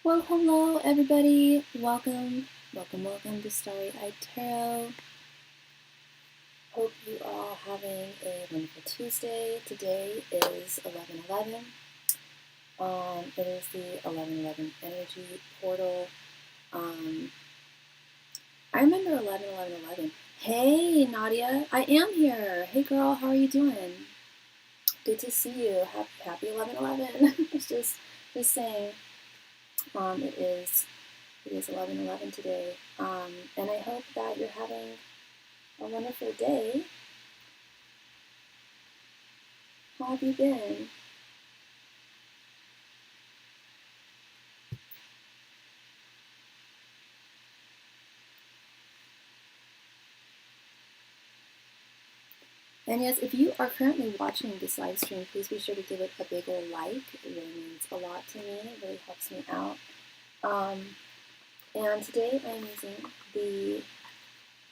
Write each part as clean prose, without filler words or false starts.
Well, hello everybody. Welcome to Starry Tarot. Hope you are all having a wonderful Tuesday. Today is 11/11. It is the 11/11 energy portal. I remember 11/11/11. Hey Nadia, I am here. Hey girl, how are you doing? Good to see you. Happy 11/11. just saying. It is 11/11 today, and I hope that you're having a wonderful day. How have you been? And yes, if you are currently watching this live stream, please be sure to give it a big old like. It really means a lot to me. It really helps me out. And today I'm using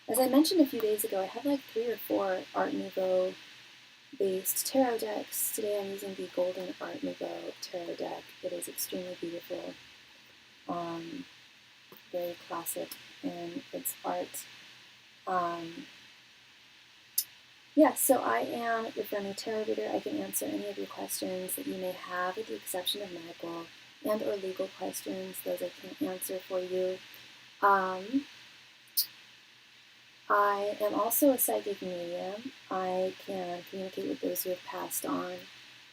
as I mentioned a few days ago, I have like 3 or 4 Art Nouveau based tarot decks. Today I'm using the Golden Art Nouveau tarot deck. It is extremely beautiful, very classic in its art. Yeah, so I am your friendly tarot reader. I can answer any of your questions that you may have, with the exception of medical and or legal questions. Those I can't answer for you. I am also a psychic medium. I can communicate with those who have passed on.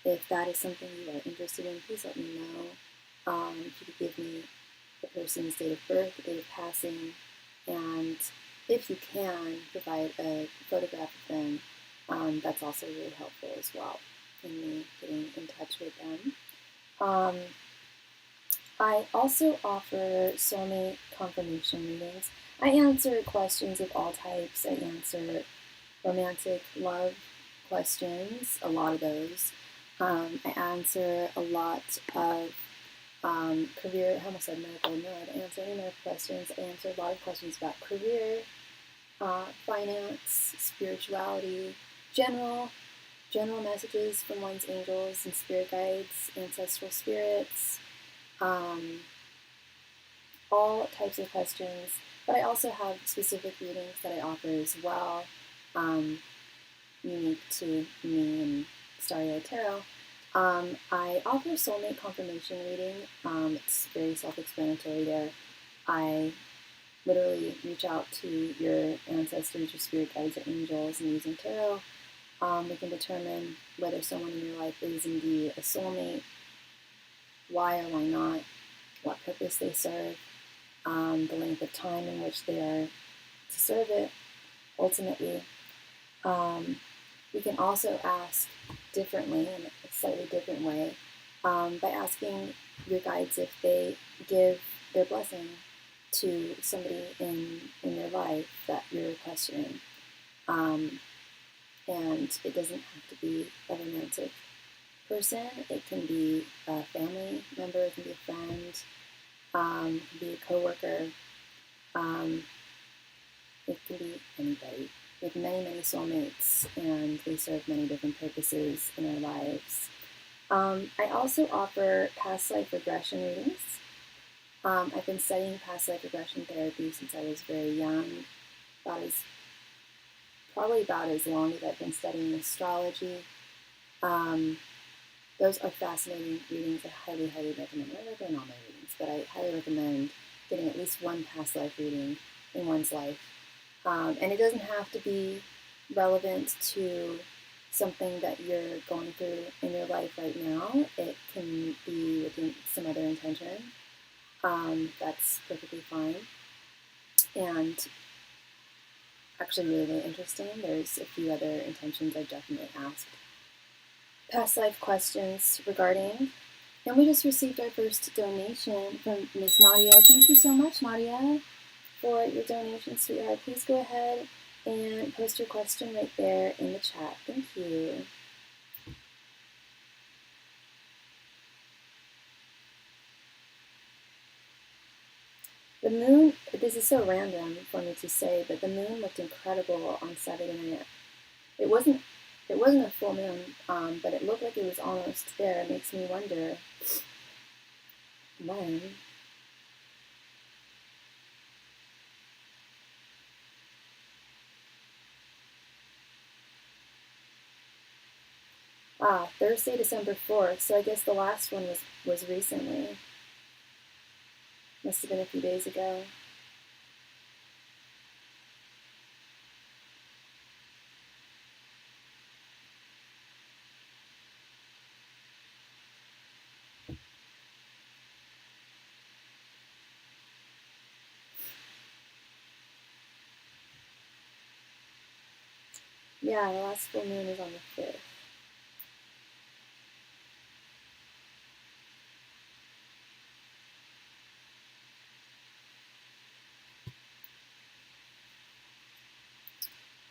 If that is something you are interested in, please let me know. If you could give me the person's date of birth, date of passing, and if you can, provide a photograph of them. That's also really helpful as well in me getting in touch with them. I also offer soulmate confirmation readings. I answer questions of all types. I answer romantic love questions, a lot of those. I answer a lot of career, I almost said medical, no, I don't answer any medical questions. I answer a lot of questions about career, finance, spirituality, general messages from one's angels and spirit guides, ancestral spirits, all types of questions. But I also have specific readings that I offer as well, unique to me and Starry Tarot. I offer soulmate confirmation reading. It's very self-explanatory there. I literally reach out to your ancestors, your spirit guides, or angels, and using tarot, we can determine whether someone in your life is indeed a soulmate, why or why not, what purpose they serve, the length of time in which they are to serve it, ultimately. We can also ask differently, in a slightly different way, by asking your guides if they give their blessing to somebody in your life that you're questioning. And it doesn't have to be a romantic person. It can be a family member, it can be a friend, it can be a coworker, it can be anybody. We have many, many soulmates, and they serve many different purposes in our lives. I also offer past life regression readings. I've been studying past life regression therapy since I was very young, probably about as long as I've been studying astrology. Those are fascinating readings. I highly, highly recommend. I recommend all my readings, but I highly recommend getting at least one past life reading in one's life. And it doesn't have to be relevant to something that you're going through in your life right now. It can be with some other intention. That's perfectly fine. And actually really, really interesting. There's a few other intentions I've definitely asked past life questions regarding. And we just received our first donation from Miss Nadia. Thank you so much, Nadia, for your donation, sweetheart. Please go ahead and post your question right there in the chat. Thank you. The moon, this is so random for me to say, but the moon looked incredible on Saturday night. It wasn't a full moon, but it looked like it was almost there. It makes me wonder when Thursday, December 4th. So I guess the last one was recently. Must have been a few days ago. Yeah, the last full moon is on the 5th.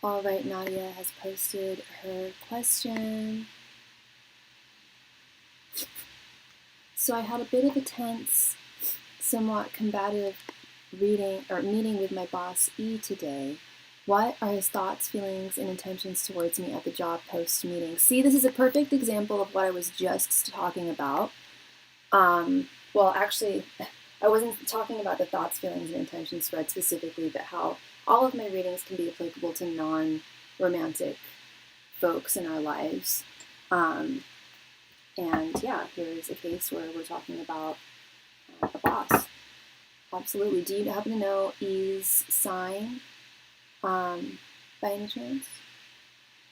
All right, Nadia has posted her question. So I had a bit of a tense, somewhat combative meeting with my boss E today. What are his thoughts, feelings, and intentions towards me at the job post meeting? See, this is a perfect example of what I was just talking about. Well, actually, I wasn't talking about the thoughts, feelings, and intentions spread specifically, but how all of my readings can be applicable to non-romantic folks in our lives. And yeah, here's a case where we're talking about a boss. Absolutely. Do you happen to know E's sign by any chance?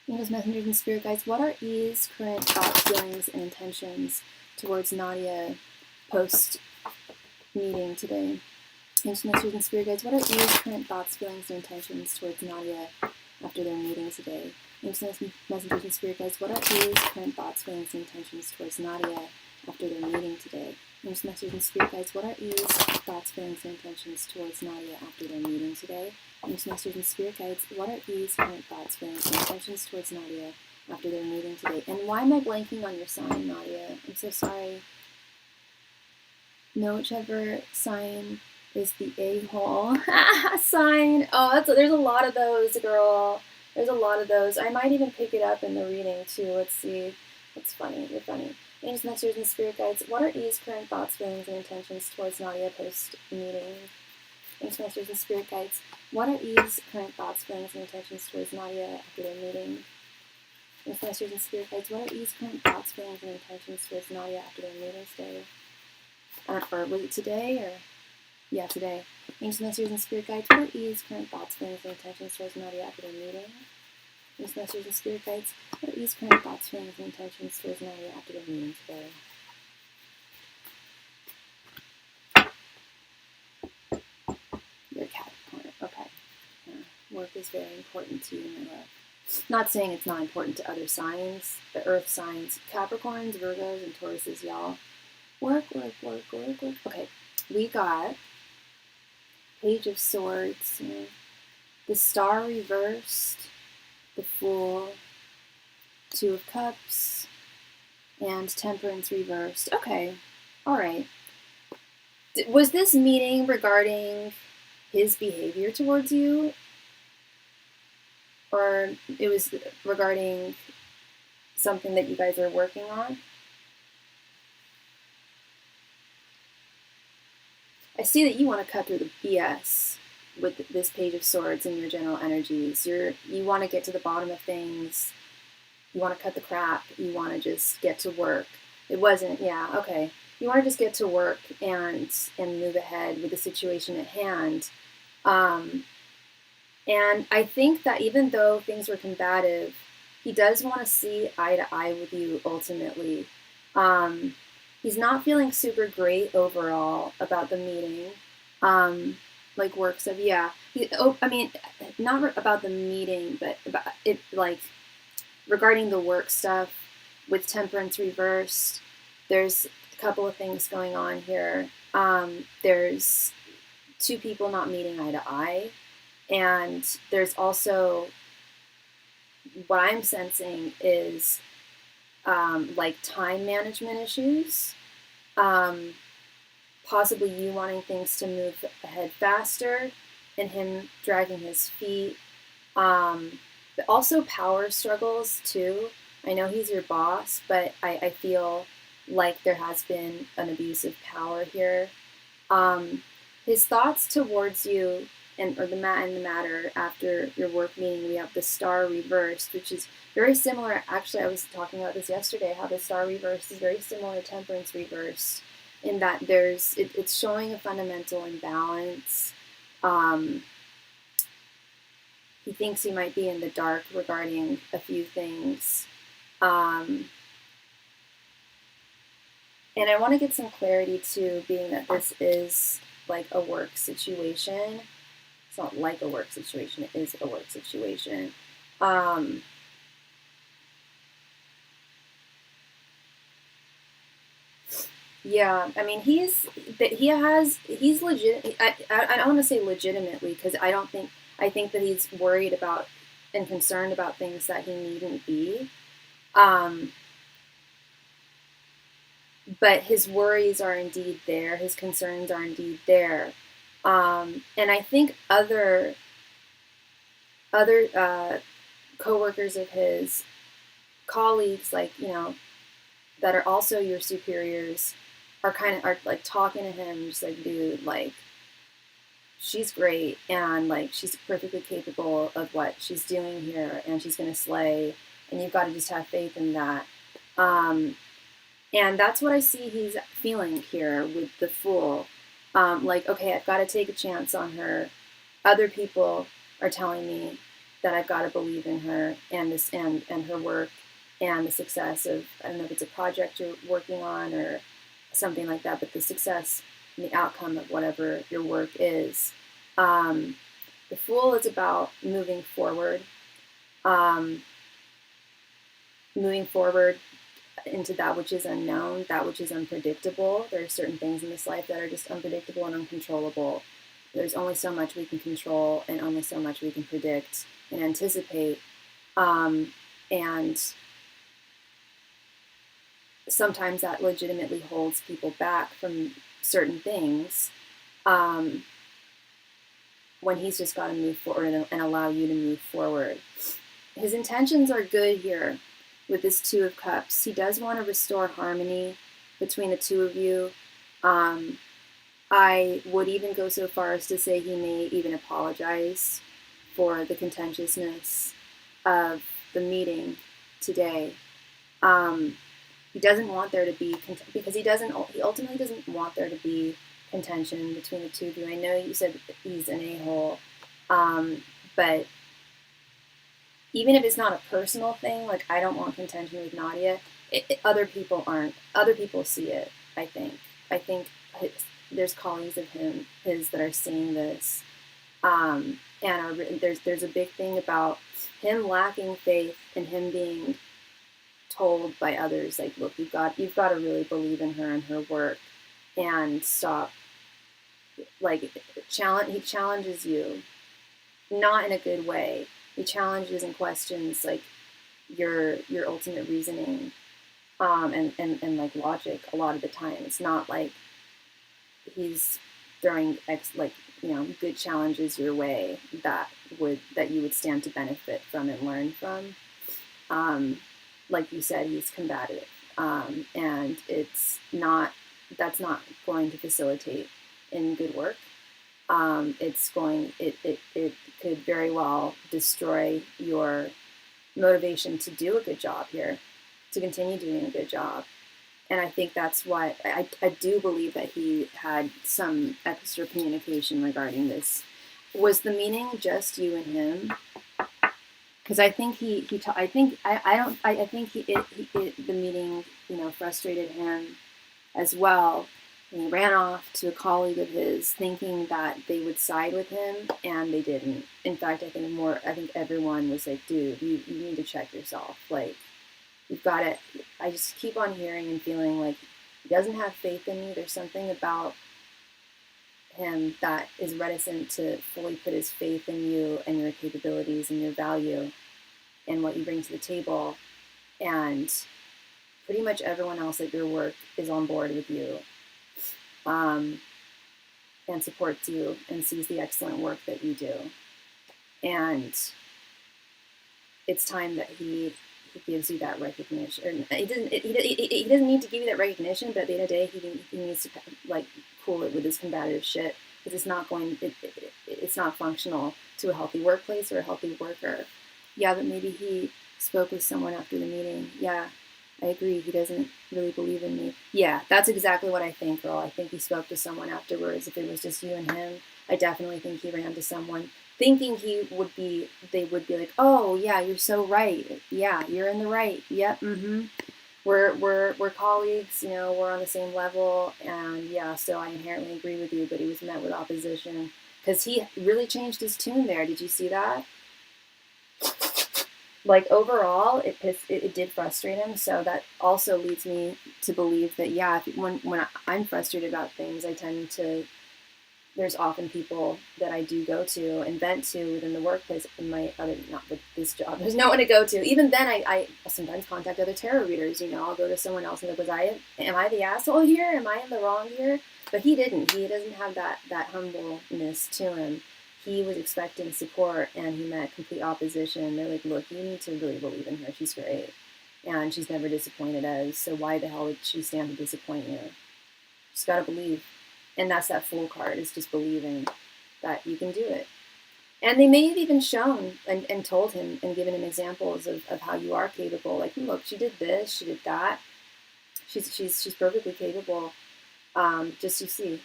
Angels, messengers, and spirit guides, what are E's current thoughts, feelings, and intentions towards Nadia post meeting today? Angels, messengers, and spirit guides, what are E's current thoughts, feelings, and intentions towards Nadia after their meeting today? Angels, messengers, and spirit guides, what are E's current thoughts, feelings, and intentions towards Nadia after their meeting today? Angels, messengers, and spirit guides, what are E's thoughts, feelings, and intentions towards Nadia after their meeting today? Angels, messengers, and spirit guides, what are E's current thoughts, feelings, and intentions towards Nadia after their meeting today? And why am I blanking on your sign, Nadia? I'm so sorry. No, whichever sign is the a-hole sign. Oh, there's a lot of those, girl. There's a lot of those. I might even pick it up in the reading, too. Let's see. That's funny. You're funny. Angels, messengers, and spirit guides, what are E's current thoughts, feelings, and intentions towards Nadia post-meeting? Angels, messengers, and spirit guides, what are E's current thoughts, feelings, and intentions towards Nadia after their meeting? Angels, messengers, and spirit guides, what are E's current thoughts, feelings, and intentions towards Nadia after their meeting today? Or was it today, or... Yeah, today. Angels, messengers, and spirit guides, what are E's current thoughts, feelings, and intentions towards Nadia after their meeting? Angels, messengers, and spirit guides, what are E's current thoughts, feelings, and intentions towards Nadia after their meeting today? Your Capricorn. Okay. Yeah. Work is very important to you, my love. Not saying it's not important to other signs, the earth signs, Capricorns, Virgos, and Tauruses, y'all. Work. Okay, we got Page of Swords, the Star reversed, the Fool, Two of Cups, and Temperance reversed. Okay, all right. Was this meeting regarding his behavior towards you? Or it was regarding something that you guys are working on? I see that you want to cut through the BS with this Page of Swords and your general energies. You want to get to the bottom of things. You want to cut the crap. You want to just get to work. It wasn't, yeah, okay. You want to just get to work and move ahead with the situation at hand. And I think that even though things were combative, he does want to see eye to eye with you ultimately. He's not feeling super great overall about the meeting. Like works of, yeah. Not about the meeting, but about it, like, regarding the work stuff with Temperance reversed, there's a couple of things going on here. There's two people not meeting eye to eye. And there's also, what I'm sensing is like time management issues, possibly you wanting things to move ahead faster and him dragging his feet, but also power struggles too. I know he's your boss, but I feel like there has been an abuse of power here. His thoughts towards you or the matter after your work meeting, we have the star reversed, which is very similar. Actually, I was talking about this yesterday, how the star reversed is very similar to temperance reversed, in that it's showing a fundamental imbalance. He thinks he might be in the dark regarding a few things. And I want to get some clarity too, being that this is like a work situation. It's not like a work situation, it is a work situation. Yeah, I mean, he's legit. I don't want to say legitimately, because I think that he's worried about and concerned about things that he needn't be. But his worries are indeed there. His concerns are indeed there. And I think other coworkers of his, colleagues, like, that are also your superiors, are like talking to him, just like, dude, like, she's great, and like, she's perfectly capable of what she's doing here, and she's gonna slay, and you've got to just have faith in that. And that's what I see he's feeling here with the Fool. Like, okay, I've got to take a chance on her. Other people are telling me that I've got to believe in her and her work and the success of, I don't know if it's a project you're working on or something like that, but the success and the outcome of whatever your work is. The Fool is about moving forward. Moving forward into that which is unknown, that which is unpredictable. There are certain things in this life that are just unpredictable and uncontrollable. There's only so much we can control and only so much we can predict and anticipate. And sometimes that legitimately holds people back from certain things, when he's just got to move forward and allow you to move forward. His intentions are good here with this Two of Cups. He does want to restore harmony between the two of you. I would even go so far as to say he may even apologize for the contentiousness of the meeting today. He doesn't want there to be, because he ultimately doesn't want there to be contention between the two of you. I know you said he's an a-hole, but even if it's not a personal thing, like, I don't want contention with Nadia, other people aren't. Other people see it, I think. There's colleagues of his that are seeing this. And there's a big thing about him lacking faith and him being told by others, like, look, you've got to really believe in her and her work and stop. Like, he challenges you, not in a good way. He challenges and questions, like, your ultimate reasoning, and like logic a lot of the time. It's not like he's throwing good challenges your way that you would stand to benefit from and learn from. Like you said, he's combative, and that's not going to facilitate in good work. It could very well destroy your motivation to do a good job here, to continue doing a good job. And I think that's why I do believe that he had some extra communication regarding this. Was the meeting just you and him? Because I think the meeting, frustrated him as well. And he ran off to a colleague of his thinking that they would side with him, and they didn't. In fact, I think everyone was like, dude, you need to check yourself. Like, you've got to, I just keep on hearing and feeling like he doesn't have faith in you. There's something about him that is reticent to fully put his faith in you and your capabilities and your value and what you bring to the table. And pretty much everyone else at your work is on board with you, and supports you and sees the excellent work that you do. And it's time that he gives you that recognition. He doesn't need to give you that recognition, but at the end of the day, he needs to, like, cool it with his combative shit, because it's it's not functional to a healthy workplace or a healthy worker. Yeah, but maybe he spoke with someone after the meeting. Yeah, I agree. He doesn't really believe in me. Yeah, that's exactly what I think, girl. I think he spoke to someone afterwards. If it was just you and him, I definitely think he ran to someone thinking they would be like, oh, yeah, you're so right. Yeah, you're in the right. Yep, we're colleagues, we're on the same level, and yeah, so I inherently agree with you, but he was met with opposition because he really changed his tune there. Did you see that? Like, overall, it did frustrate him. So that also leads me to believe that, yeah, when I'm frustrated about things, I tend to, there's often people that I do go to and vent to within the workplace. In my other, not with this job, there's no one to go to. Even then, I sometimes contact other tarot readers. I'll go to someone else and go, am I the asshole here? Am I in the wrong here? But he didn't. He doesn't have that humbleness to him. He was expecting support, and he met complete opposition. They're like, look, you need to really believe in her. She's great, and she's never disappointed us. So why the hell would she stand to disappoint you? Just gotta believe. And that's that Fool card, is just believing that you can do it. And they may have even shown and told him and given him examples of how you are capable. Like, look, she did this, she did that. She's perfectly capable. Just you see,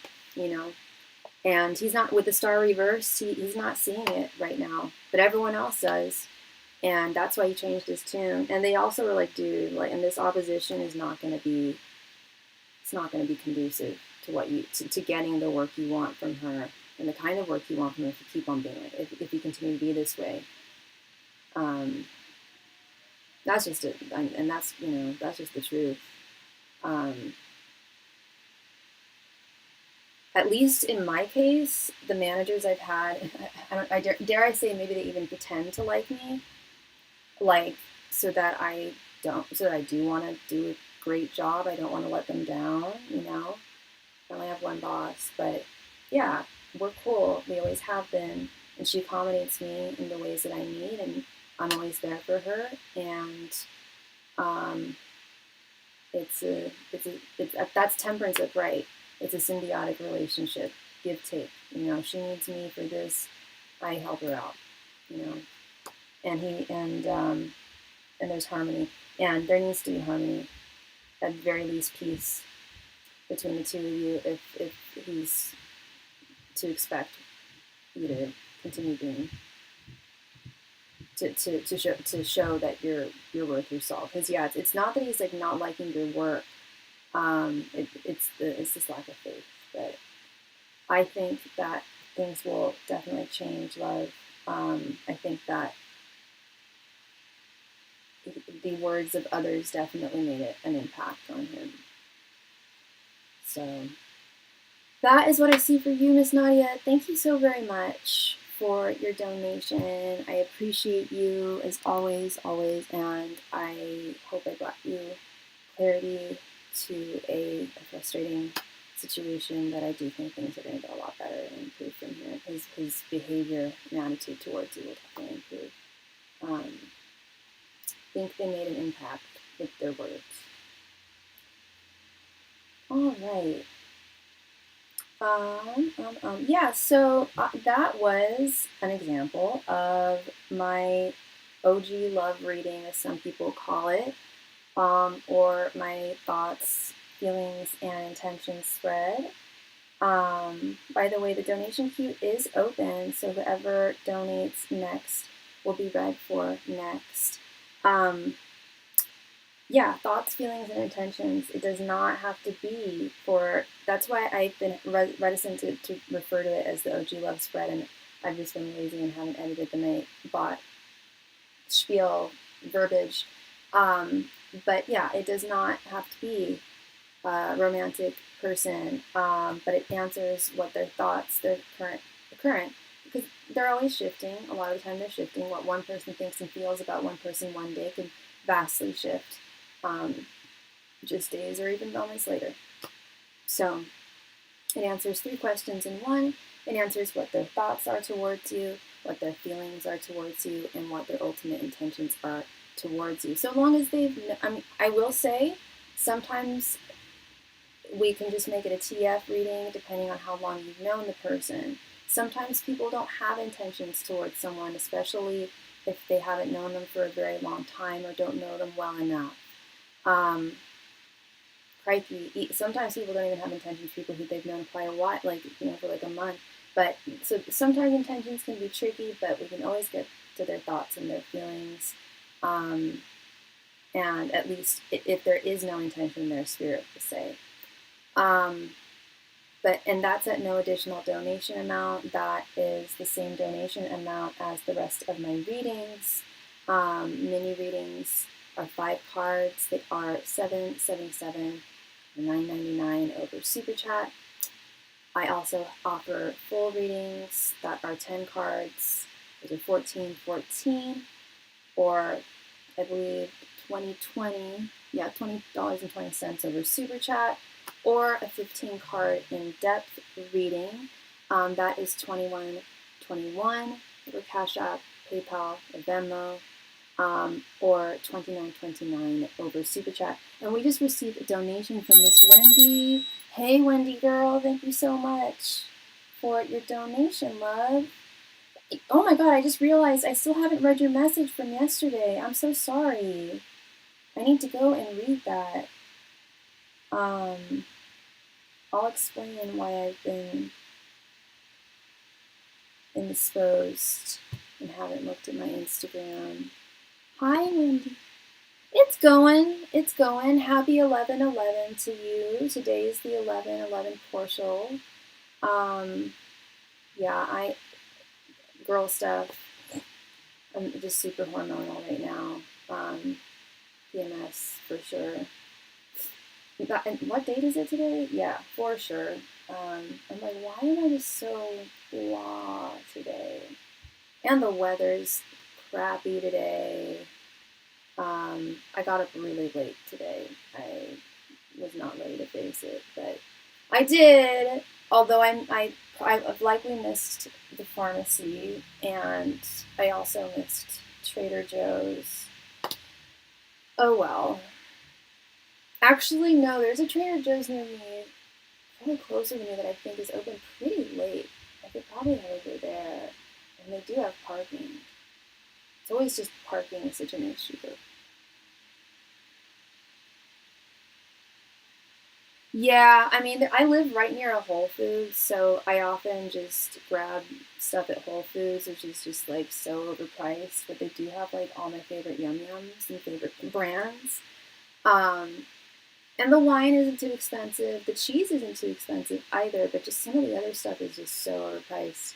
And he's not, with the star reverse, he's not seeing it right now. But everyone else does. And that's why he changed his tune. And they also were like, dude, and this opposition is not going to be, it's not going to be conducive to what to getting the work you want from her and the kind of work you want from her if you keep on being if you continue to be this way. That's just it, and that's that's just the truth. At least in my case, the managers I've had, I dare I say, maybe they even pretend to like me, so that I do want to do a great job. I don't want to let them down, I only have one boss, but yeah, we're cool. We always have been, and she accommodates me in the ways that I need, and I'm always there for her. And that's temperance upright. It's a symbiotic relationship, give take. She needs me for this, I help her out. And there's harmony, and there needs to be harmony, at the very least peace between the two of you, if he's to expect you to continue being to show that you're worth your salt. Because yeah, it's not that he's like not liking your work. It's this lack of faith. But I think that things will definitely change, love. I think that the words of others definitely made an impact on him. So that is what I see for you, Miss Nadia. Thank you so very much for your donation. I appreciate you as always, and I hope I brought you clarity to a frustrating situation that I do think things are going to get a lot better and improve from here. His behavior and attitude towards you will definitely improve. I think they made an impact with their words. All right. Yeah, so that was an example of my OG love reading, as some people call it, or my thoughts, feelings, and intentions spread. By the way, the donation queue is open, so whoever donates next will be read for next. Yeah, thoughts, feelings, and intentions. It does not have to be for, that's why I've been reticent to refer to it as the OG love spread, and I've just been lazy and haven't edited the night bot spiel verbiage. But yeah, it does not have to be a romantic person, but it answers what their thoughts, their current, because they're always shifting. A lot of the time they're shifting. What one person thinks and feels about one person one day could vastly shift. Just days or even moments later. So it answers 3 questions in one. It answers what their thoughts are towards you, what their feelings are towards you, and what their ultimate intentions are towards you. So long as I will say, sometimes we can just make it a TF reading depending on how long you've known the person. Sometimes people don't have intentions towards someone, especially if they haven't known them for a very long time or don't know them well enough. Crikey, sometimes people don't even have intentions for people who they've known quite a while, like, for like a month. But so sometimes intentions can be tricky, but we can always get to their thoughts and their feelings. And at least if there is no intention, their spirit will say. And that's at no additional donation amount. That is the same donation amount as the rest of my readings. Mini readings are 5 cards. They are $7.77 or $9.99 over SuperChat. I also offer full readings that are 10 cards. Those are $14.14, or I believe $20.20 over SuperChat, or a 15-card in-depth reading. That is $21.21 over Cashapp, PayPal, or Venmo, or $29.29 over SuperChat. And we just received a donation from Miss Wendy. Hey, Wendy girl, thank you so much for your donation, love. Oh my God, I just realized I still haven't read your message from yesterday. I'm so sorry. I need to go and read that. I'll explain why I've been indisposed and haven't looked at my Instagram. Hi, Wendy. It's going. Happy 11/11 to you. Today is the 11/11 portal. Yeah, girl stuff. I'm just super hormonal right now. PMS for sure. And what date is it today? Yeah, for sure. I'm like, why am I just so blah today? And the weather's crappy today. I got up really late today. I was not ready to face it, but I did. Although I've likely missed the pharmacy, and I also missed Trader Joe's. Oh well. Actually, no, there's a Trader Joe's near me, probably closer to me, that I think is open pretty late. I could probably head over there, and they do have parking. It's always just parking is such an issue. Yeah, I mean, I live right near a Whole Foods, so I often just grab stuff at Whole Foods, which is just like so overpriced, but they do have like all my favorite Yum Yums and favorite brands. And the wine isn't too expensive. The cheese isn't too expensive either, but just some of the other stuff is just so overpriced.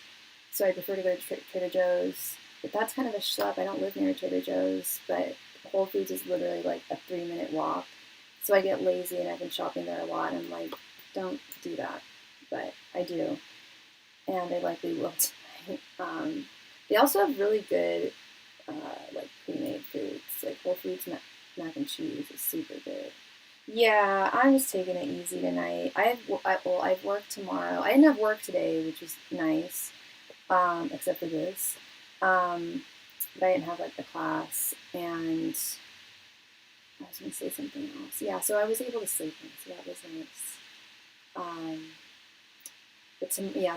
So I prefer to go to Trader Joe's. But that's kind of a schlep. I don't live near Trader Joe's, but Whole Foods is literally like a 3-minute walk. So I get lazy and I've been shopping there a lot, and I'm like, don't do that. But I do. And I likely will tonight. They also have really good like pre-made foods. Like Whole Foods mac and cheese is super good. Yeah, I'm just taking it easy tonight. I've worked tomorrow. I didn't have work today, which was nice, except for this. But I didn't have like the class, and I was going to say something else. Yeah, so I was able to sleep in, so that was nice. But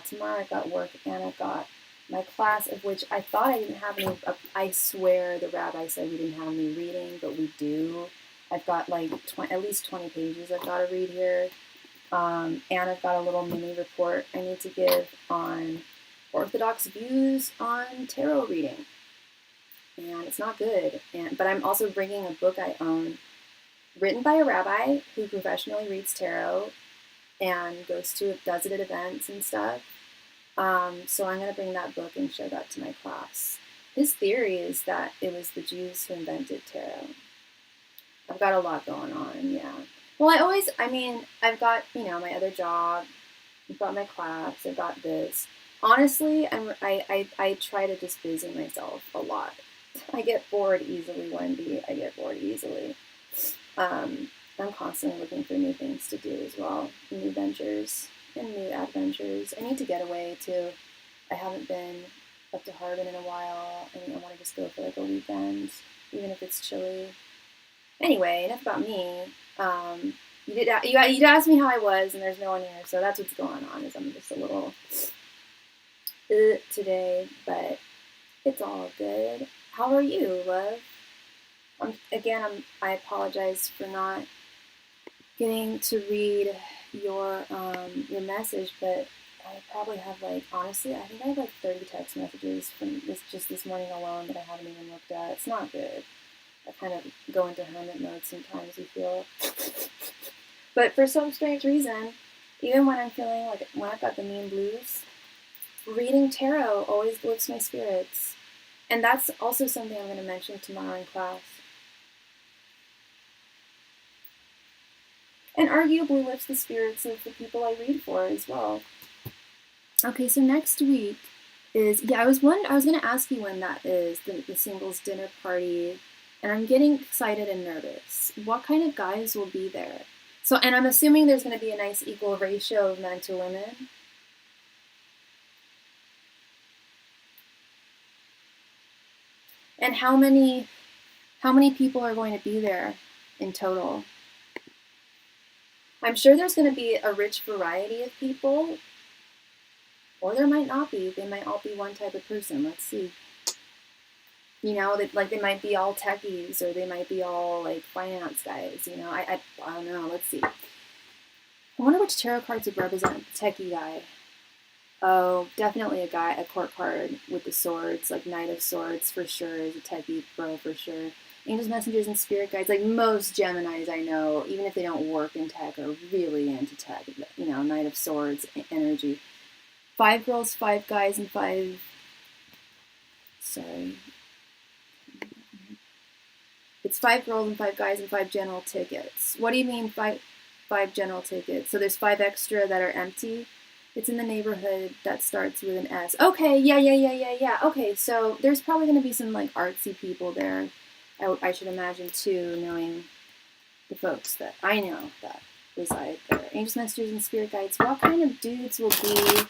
tomorrow I've got work and I've got my class, of which I thought I didn't have any. I swear the rabbi said we didn't have any reading, but we do. I've got like at least 20 pages I've got to read here. And I've got a little mini report I need to give on Orthodox views on tarot reading. And it's not good. But I'm also bringing a book I own, written by a rabbi who professionally reads tarot and does it at events and stuff. So I'm going to bring that book and show that to my class. His theory is that it was the Jews who invented tarot. I've got a lot going on, yeah. Well, I've got, my other job, I've got my class, I've got this. Honestly, I try to just busy myself a lot. I get bored easily, Wendy. I get bored easily. I'm constantly looking for new things to do as well, new ventures and new adventures. I need to get away too. I haven't been up to Harbin in a while. I want to just go for like a weekend, even if it's chilly. Anyway, enough about me. You asked me how I was, and there's no one here, so that's what's going on. Is I'm just a little today, but it's all good. How are you, love? I apologize for not getting to read your message, but I probably have like, honestly, I think I have like 30 text messages from this morning alone that I haven't even looked at. It's not good. I kind of go into hermit mode sometimes, you feel. But for some strange reason, even when I'm feeling like, when I've got the mean blues, reading tarot always lifts my spirits. And that's also something I'm going to mention tomorrow in class. And arguably lifts the spirits of the people I read for as well. Okay, so next week is, yeah, I was going to ask you when that is, the singles dinner party, and I'm getting excited and nervous. What kind of guys will be there? So, and I'm assuming there's going to be a nice equal ratio of men to women. And how many people are going to be there in total? I'm sure there's going to be a rich variety of people, or there might not be. They might all be one type of person. Let's see. You know, they might be all techies, or they might be all like finance guys. You know, I don't know. Let's see. I wonder which tarot cards would represent the techie guy. Oh, definitely a court card with the swords, like Knight of Swords for sure, is a techie bro for sure. Angels, messengers, and spirit guides, like most Geminis I know, even if they don't work in tech, are really into tech. You know, Knight of Swords energy. 5 girls, 5 guys, and 5. Sorry. It's 5 girls and 5 guys and 5 general tickets. What do you mean 5 general tickets? So there's 5 extra that are empty. It's in the neighborhood that starts with an S. Okay, yeah. Okay, so there's probably going to be some like artsy people there. I should imagine too, knowing the folks that I know that reside there. Angels, messengers, and spirit guides. What kind of dudes will be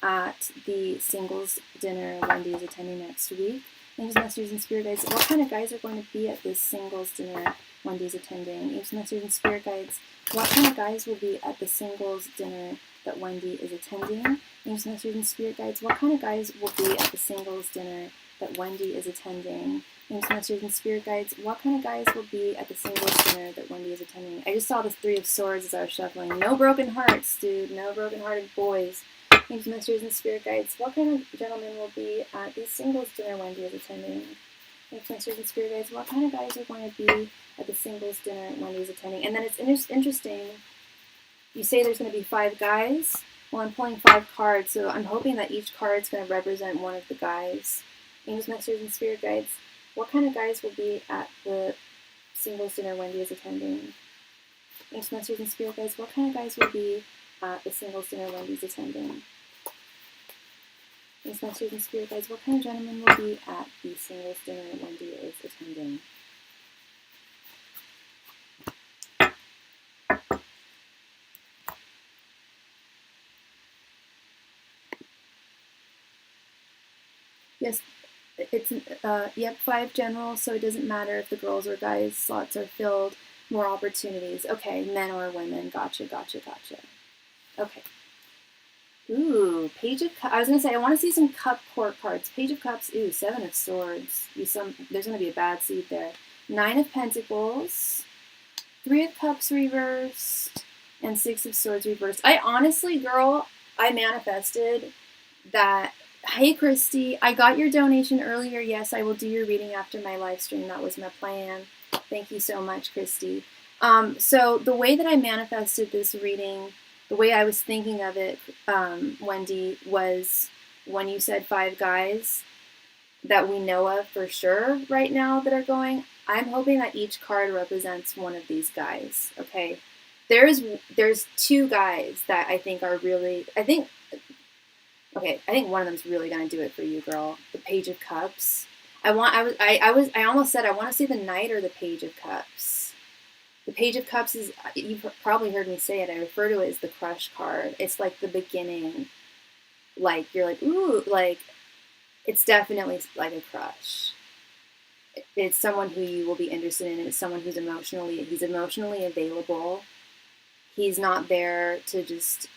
at the singles dinner Wendy is attending next week? Angels, messengers, and spirit guides. What kind of guys are going to be at this singles dinner Wendy's attending? Angels, messengers, and spirit guides. What kind of guys will be at the singles dinner that Wendy is attending? Angels, messengers, and spirit guides. What kind of guys will be at the singles dinner that Wendy is attending? Angels, messengers, and spirit guides. What kind of guys will be at the singles dinner that Wendy is attending? I just saw the 3 of Swords as I was shuffling. No broken hearts, dude. No broken-hearted boys. Angels, messengers, and spirit guides. What kind of gentlemen will be at the singles dinner Wendy is attending? Angels, messengers, and spirit guides. What kind of guys are going to be at the singles dinner Wendy is attending? And then it's interesting. You say there's going to be 5 guys. Well, I'm pulling 5 cards, so I'm hoping that each card is going to represent one of the guys. Angels, messengers, and spirit guides. What kind of guys will be at the singles dinner Wendy is attending? Angels, messengers, and spirit guides. What kind of guys will be at the singles dinner Wendy's attending? Angels, messengers, and spirit guides. What kind of gentlemen will be at the singles dinner Wendy is attending? Yes, it's yep, 5 general, so it doesn't matter if the girls or guys slots are filled. More opportunities. Okay, men or women. Gotcha. Okay. Ooh, Page of Cups. I was gonna say I want to see some cup court cards. Page of Cups. Ooh, 7 of Swords. There's gonna be a bad seed there. 9 of Pentacles. 3 of Cups reversed, and 6 of Swords reversed. I honestly, girl, I manifested that. Hey, Christy, I got your donation earlier. Yes, I will do your reading after my live stream. That was my plan. Thank you so much, Christy. So the way that I manifested this reading, the way I was thinking of it, Wendy, was when you said 5 guys that we know of for sure right now that are going. I'm hoping that each card represents one of these guys. Okay, there's 2 guys that I think are really. I think one of them's really gonna do it for you, girl. The Page of Cups. I almost said I want to see the Knight or the Page of Cups. The Page of Cups is, you've probably heard me say it. I refer to it as the crush card. It's like the beginning. Like you're like, ooh, like it's definitely like a crush. It's someone who you will be interested in. It's someone he's emotionally available. He's not there to just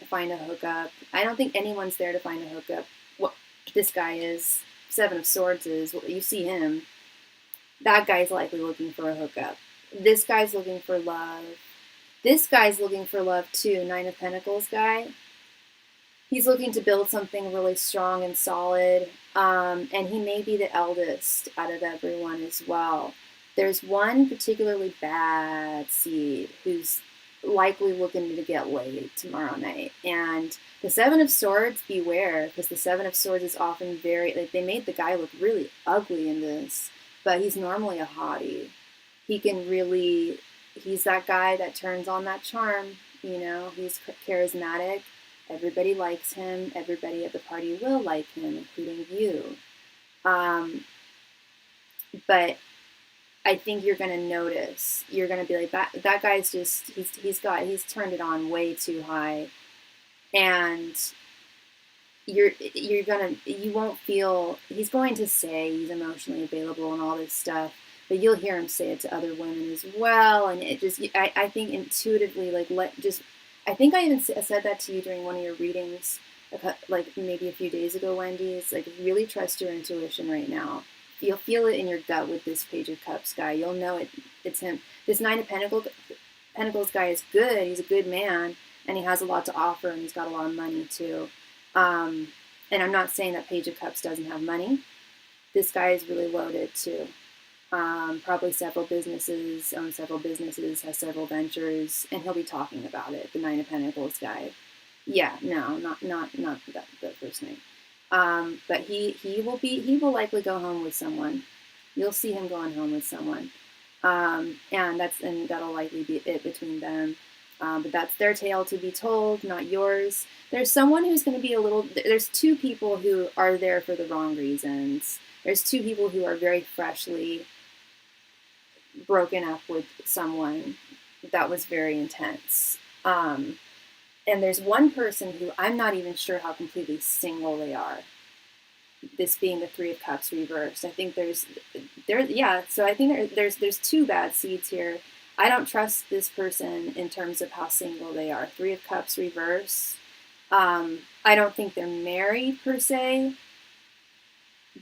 find a hookup. I don't think anyone's there to find a hookup this guy is, Seven of Swords is, you see him, that guy's likely looking for a hookup. This guy's looking for love. This guy's looking for love too, Nine of Pentacles guy. He's looking to build something really strong and solid, and he may be the eldest out of everyone as well. There's one particularly bad seed who's likely looking to get laid tomorrow night. And the Seven of Swords, beware, because the Seven of Swords is often very, like, they made the guy look really ugly in this, but he's normally a hottie. He can really, he's that guy that turns on that charm, you know, he's charismatic. Everybody likes him. Everybody at the party will like him, including you. But I think you're going to notice. You're going to be like, that guy's just, he's turned it on way too high. And you won't feel, he's going to say he's emotionally available and all this stuff, but you'll hear him say it to other women as well. And it just, I think intuitively, like, I think I even said that to you during one of your readings, like maybe a few days ago, Wendy. It's like, really trust your intuition right now. You'll feel it in your gut with this Page of Cups guy. You'll know it's him. This Nine of Pentacles guy is good. He's a good man, and he has a lot to offer, and he's got a lot of money too. And I'm not saying that Page of Cups doesn't have money. This guy is really loaded too. Probably owns several businesses, has several ventures, and he'll be talking about it. The Nine of Pentacles guy. Yeah, no, not the first night. But he will likely go home with someone. You'll see him going home with someone. And that'll likely be it between them. But that's their tale to be told, not yours. There's someone who's going to be there's two people who are there for the wrong reasons. There's two people who are very freshly broken up with someone that was very intense. And there's one person who I'm not even sure how completely single they are. This being the Three of Cups reversed. I think so I think there's two bad seeds here. I don't trust this person in terms of how single they are. Three of Cups reverse. I don't think they're married per se,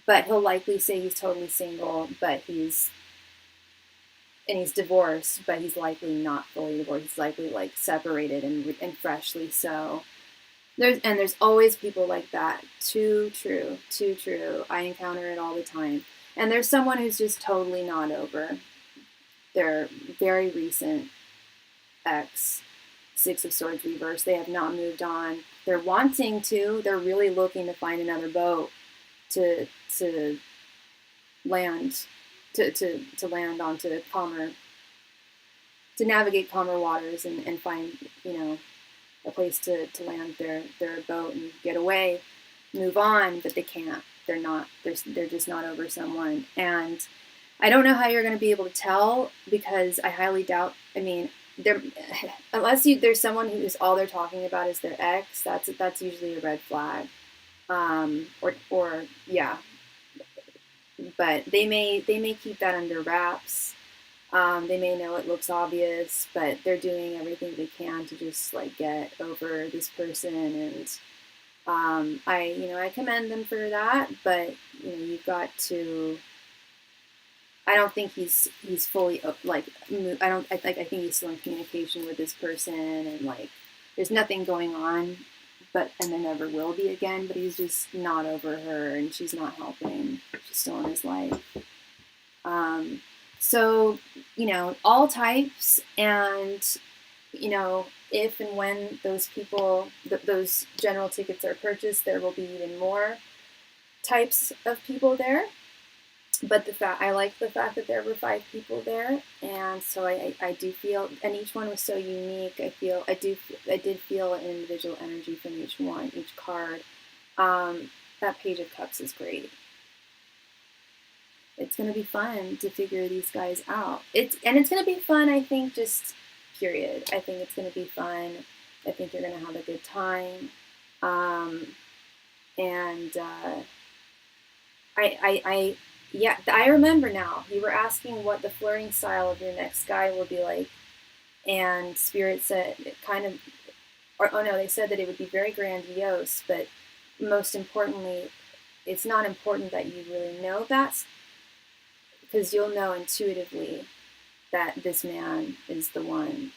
but he'll likely say he's totally single, but he's divorced, but he's likely not fully divorced. He's likely like separated and freshly so. There's always people like that. Too true. I encounter it all the time. And there's someone who's just totally not over their very recent ex. Six of Swords reverse. They have not moved on. They're wanting to. They're really looking to find another boat to land onto calmer, to navigate calmer waters and find, a place to land their boat and get away, move on, but they can't. They're just not over someone. And I don't know how you're going to be able to tell, because I highly doubt, unless there's someone who's all they're talking about is their ex, that's usually a red flag. Yeah. But they may keep that under wraps. They may know it looks obvious, but they're doing everything they can to just like get over this person. And I commend them for that. But you've got to. I don't think he's fully I think he's still in communication with this person, and like there's nothing going on, and there never will be again. But he's just not over her, and she's not helping. She's still in his life. So all types, and if and when those people, those general tickets are purchased, there will be even more types of people there. But I like the fact that there were 5 people there, and so I do feel, and each one was so unique. I did feel an individual energy from each one, each card. That Page of Cups is great. It's going to be fun to figure these guys out. It's going to be fun, I think, just period. I think it's going to be fun. I think you're going to have a good time. I remember now. You were asking what the flirting style of your next guy will be like, and Spirit said they said that it would be very grandiose, but most importantly, it's not important that you really know that, because you'll know intuitively that this man is the one.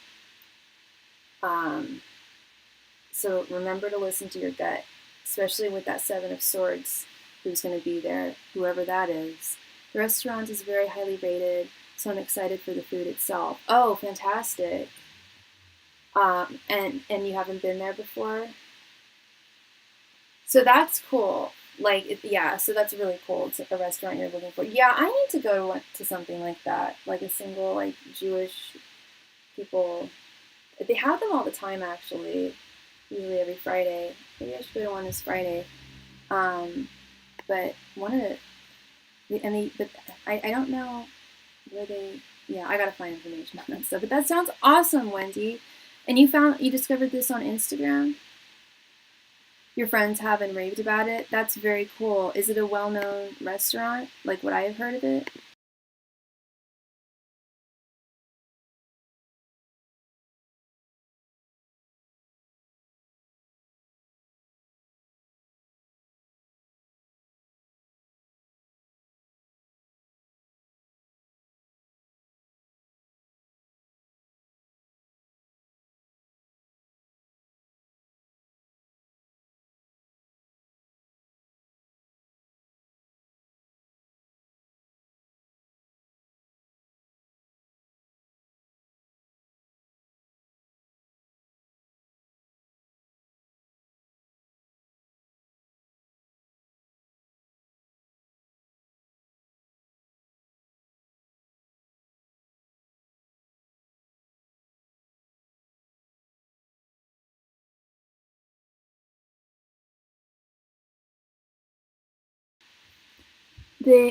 So remember to listen to your gut, especially with that Seven of Swords, who's going to be there, whoever that is. The restaurant is very highly rated, so I'm excited for the food itself. Oh, fantastic. And you haven't been there before? So that's cool. Like, yeah, so that's really cool. It's a restaurant you're looking for. Yeah, I need to go to something like that, like a single, like, Jewish people. They have them all the time, actually, usually every Friday. Maybe I should go to one this Friday. But one of but I don't know where they, yeah, I gotta find information on that stuff. But that sounds awesome, Wendy. And you discovered this on Instagram? Your friends have and raved about it? That's very cool. Is it a well-known restaurant? Like, would I have heard of it?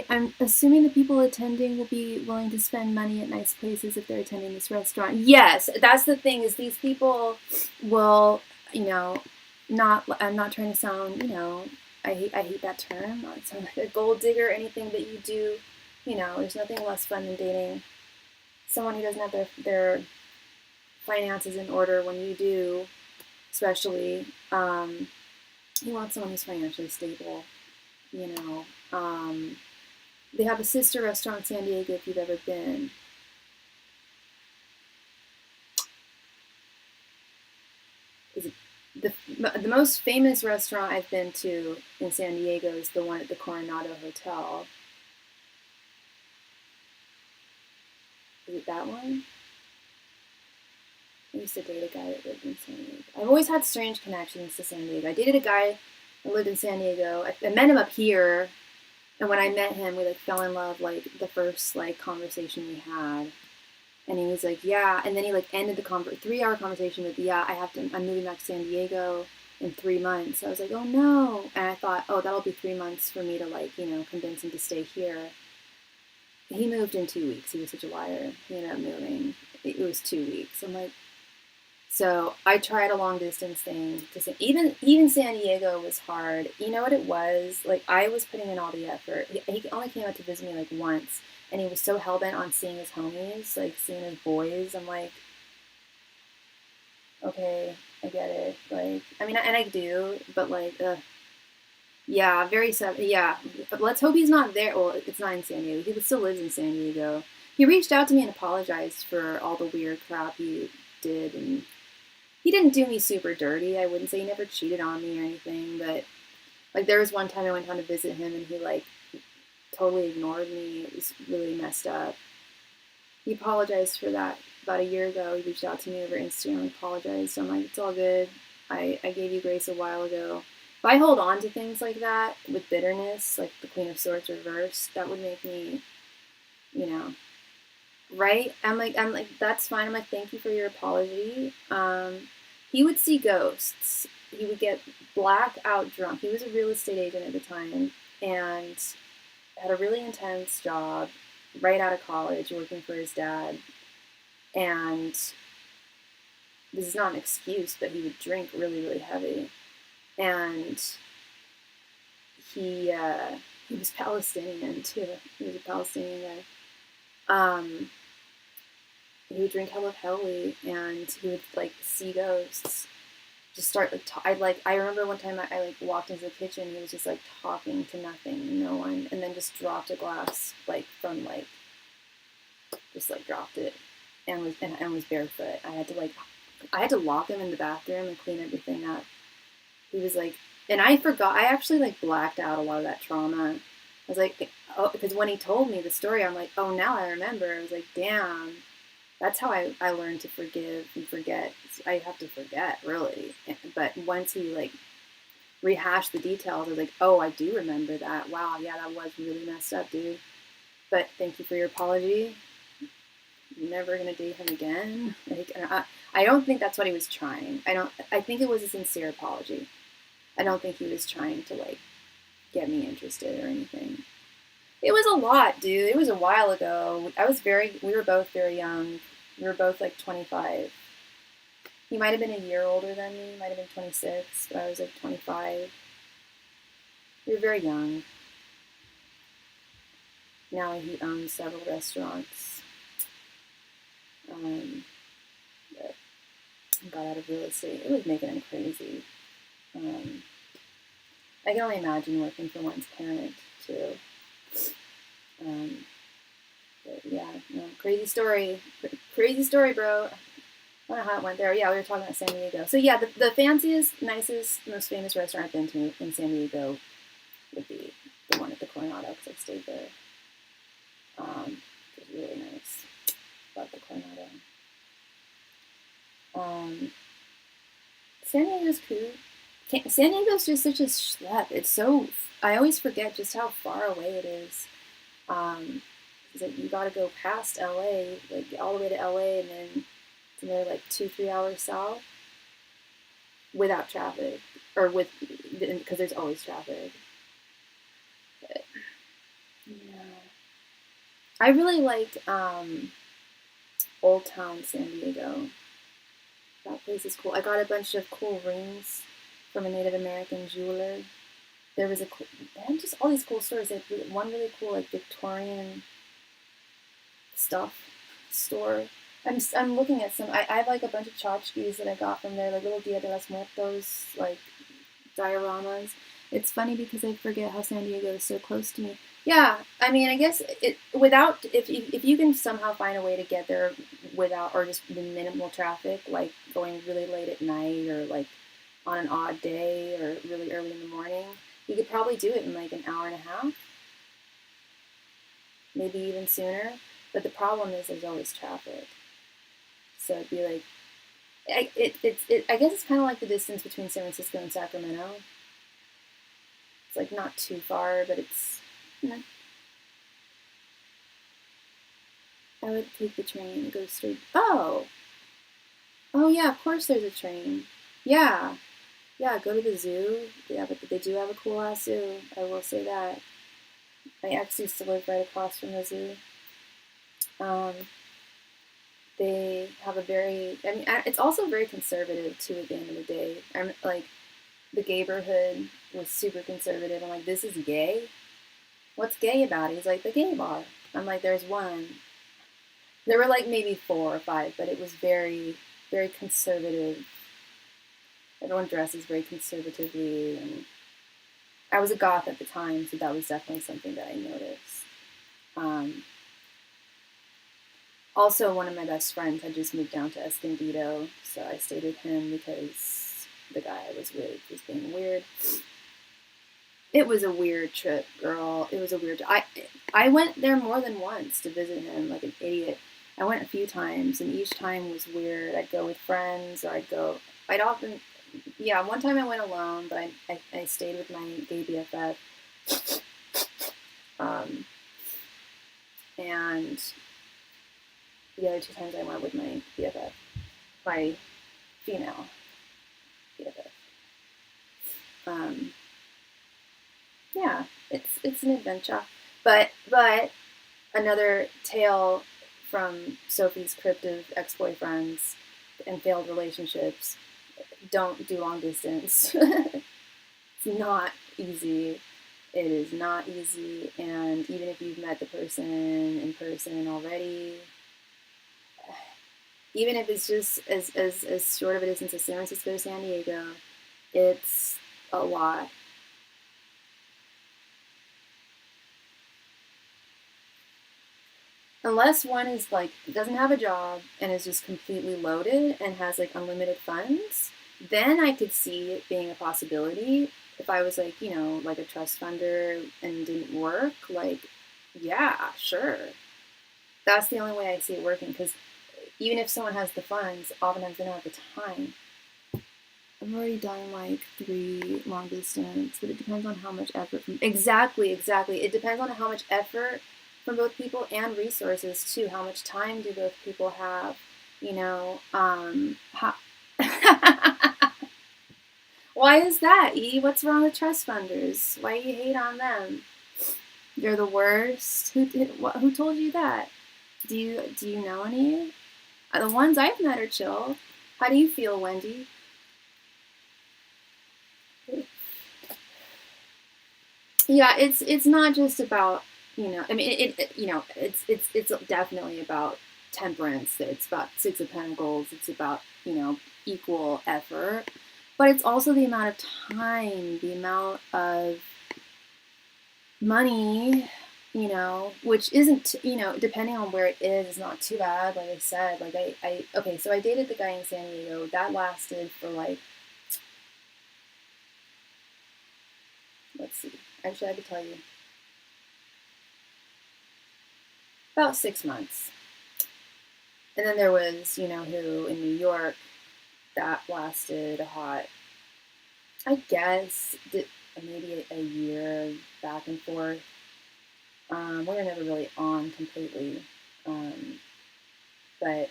I'm assuming the people attending will be willing to spend money at nice places if they're attending this restaurant. Yes, that's the thing, is these people will, you know, I'm not trying to sound, I hate that term, not sound like a gold digger or anything, but you do, there's nothing less fun than dating someone who doesn't have their finances in order when you do, especially. You want someone who's financially stable, you know. They have a sister restaurant in San Diego if you've ever been. Is it the most famous restaurant I've been to in San Diego is the one at the Coronado Hotel. Is it that one? I used to date a guy that lived in San Diego. I've always had strange connections to San Diego. I dated a guy that lived in San Diego. I met him up here, and when I met him, we like fell in love like the first like conversation we had. And he was like, yeah. And then he like ended the 3-hour conversation with, yeah, I'm moving back to San Diego in 3 months. So I was like, oh no. And I thought, oh, that'll be 3 months for me to like, convince him to stay here. He moved in 2 weeks. He was such a liar. He ended up moving. It was 2 weeks. I'm like, so I tried a long distance thing. Even San Diego was hard. You know what it was? Like, I was putting in all the effort. He only came out to visit me like once, and he was so hell bent on seeing his homies, like seeing his boys. I'm like, okay, I get it. Like, I mean, and I do, but like, yeah, very sad. Yeah, but let's hope he's not there. Well, it's not in San Diego. He still lives in San Diego. He reached out to me and apologized for all the weird crap he did, and he didn't do me super dirty. I wouldn't say he never cheated on me or anything, but like there was one time I went down to visit him and he like totally ignored me. It was really messed up. He apologized for that about a year ago. He reached out to me over Instagram and apologized. So I'm like, it's all good. I gave you grace a while ago. If I hold on to things like that with bitterness, like the Queen of Swords reversed, that would make me, you know, right? I'm like, that's fine. I'm like, thank you for your apology. He would see ghosts. He would get blackout drunk. He was a real estate agent at the time and had a really intense job right out of college working for his dad. And this is not an excuse, but he would drink really, really heavy. And he was Palestinian too. He was a Palestinian guy. He would drink hella heavily, and he would like see ghosts, just start I remember one time I like walked into the kitchen. He was just like talking to nothing, no one, and then just dropped a glass like from like just like dropped it and was barefoot. I had to lock him in the bathroom and clean everything up. He was like, and I forgot. I actually like blacked out a lot of that trauma. I was like, oh, because when he told me the story, I'm like, oh, now I remember. I was like, damn. That's how I learned to forgive and forget. I have to forget, really. But once he like rehashed the details, I was like, oh, I do remember that. Wow, yeah, that was really messed up, dude. But thank you for your apology. I'm never gonna date him again. Like, I don't think that's what he was trying. I think it was a sincere apology. I don't think he was trying to like get me interested or anything. It was a lot, dude. It was a while ago. We were both very young. We were both like 25. He might have been a year older than me. He might have been 26, but I was like 25. We were very young. Now he owns several restaurants. But got out of real estate. It was making him crazy. I can only imagine working for one's parent, too. But yeah, crazy story. Crazy story, bro. I don't know how it went there. Yeah, we were talking about San Diego. So yeah, the fanciest, nicest, most famous restaurant I've been to in San Diego would be the one at the Coronado, because I stayed there. It was really nice. Love the Coronado. San Diego's cool. San Diego's just such a schlep. It's so, I always forget just how far away it is. Like you gotta go past LA, like all the way to LA, and then it's another like 2-3 hours south without traffic, or because there's always traffic. But yeah, I really like Old Town San Diego. That place is cool. I got a bunch of cool rings from a Native American jeweler. There was just all these cool stores. They had one really cool like Victorian stuff store. I'm looking at some. I have like a bunch of tchotchkes that I got from there, like little Dia de los Muertos like dioramas. It's funny because I forget how San Diego is so close to me. Yeah, I mean, I guess if you can somehow find a way to get there without, or just with minimal traffic, like going really late at night or like on an odd day or really early in the morning, you could probably do it in like an hour and a half, maybe even sooner. But the problem is there's always traffic. So it'd be like, I guess it's kind of like the distance between San Francisco and Sacramento. It's like not too far, but it's, I would take the train and go straight. Oh yeah, of course there's a train. Yeah, go to the zoo. Yeah, but they do have a cool ass zoo. I will say that. My ex used to live right across from the zoo. They have it's also very conservative too at the end of the day. I'm like, the gayborhood was super conservative. I'm like, this is gay? What's gay about it? He's like, the gay bar. I'm like, there's one. There were like maybe 4 or 5, but it was very, very conservative. Everyone dresses very conservatively, and I was a goth at the time, so that was definitely something that I noticed. Also, one of my best friends had just moved down to Escondido, so I stayed with him because the guy I was with was being weird. It was a weird trip, girl. It was a weird. I went there more than once to visit him, like an idiot. I went a few times, and each time was weird. I'd go with friends, or I'd often. Yeah, one time I went alone, but I stayed with my gay BFF. And the other 2 times I went with my BFF, my female BFF. Yeah, it's an adventure. But another tale from Sophie's crypt of ex-boyfriends and failed relationships. Don't do long distance. It's not easy. It is not easy, and even if you've met the person in person already, even if it's just as short of a distance as San Francisco to San Diego, it's a lot. Unless one is like doesn't have a job and is just completely loaded and has like unlimited funds, then I could see it being a possibility. If I was like, like a trust funder and didn't work, like, yeah, sure. That's the only way I see it working, because even if someone has the funds, oftentimes they don't have the time. I've already done like 3 long distance, but it depends on how much effort from exactly. It depends on how much effort from both people and resources too. How much time do both people have? How... Why is that, E? What's wrong with trust funders? Why do you hate on them? They're the worst. Who told you that? Do you know any? The ones I've met are chill. How do you feel, Wendy? Yeah, it's not just about, I mean, it's definitely about temperance. It's about Six of Pentacles. It's about, equal effort, but it's also the amount of time, the amount of money, which isn't, depending on where it is not too bad. Like I said, like okay, so I dated the guy in San Diego. That lasted for like, let's see, actually I could tell you, about 6 months. And then there was, who in New York, that lasted a hot, I guess, maybe a year back and forth. We were never really on completely. But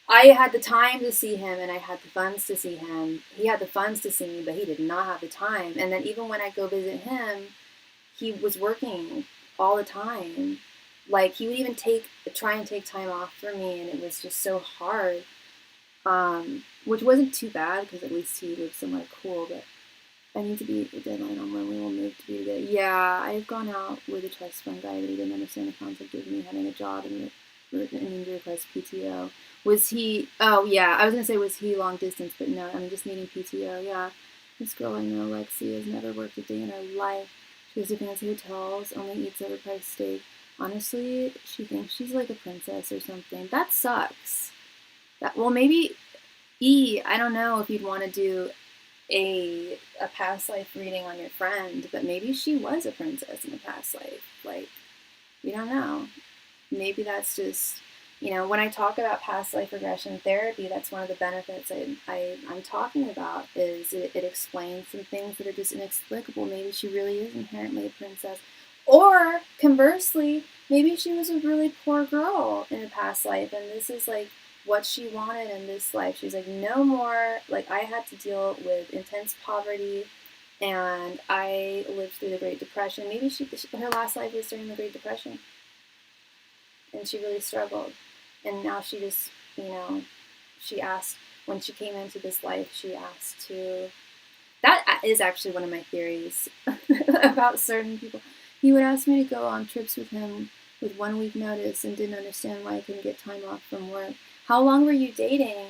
I had the time to see him and I had the funds to see him. He had the funds to see me, but he did not have the time. And then even when I go visit him, he was working all the time. Like he would even try and take time off for me, and it was just so hard. Which wasn't too bad because at least he lived somewhere cool. But I need to be a deadline on when we will move to be together. Yeah, I've gone out with a trust fund guy, but he didn't understand the concept of me having a job and need to request PTO. Was he? Oh yeah, I was gonna say was he long distance, but no, I'm just needing PTO. Yeah, this girl I know, Lexi, has never worked a day in her life. She goes to fancy hotels, only eats overpriced steak. Honestly, she thinks she's like a princess or something. That sucks. Well, maybe I don't know if you'd want to do a past life reading on your friend, but maybe she was a princess in a past life. Like, you don't know. Maybe that's just, when I talk about past life regression therapy, that's one of the benefits I'm talking about, is it explains some things that are just inexplicable. Maybe she really is inherently a princess. Or conversely, maybe she was a really poor girl in a past life, and this is like what she wanted in this life. She's like, no more, like, I had to deal with intense poverty, and I lived through the Great Depression. Maybe her last life was during the Great Depression, and she really struggled. And now she just, she asked, when she came into this life, she asked to, that is actually one of my theories about certain people. He would ask me to go on trips with him with 1 week notice and didn't understand why I couldn't get time off from work. How long were you dating?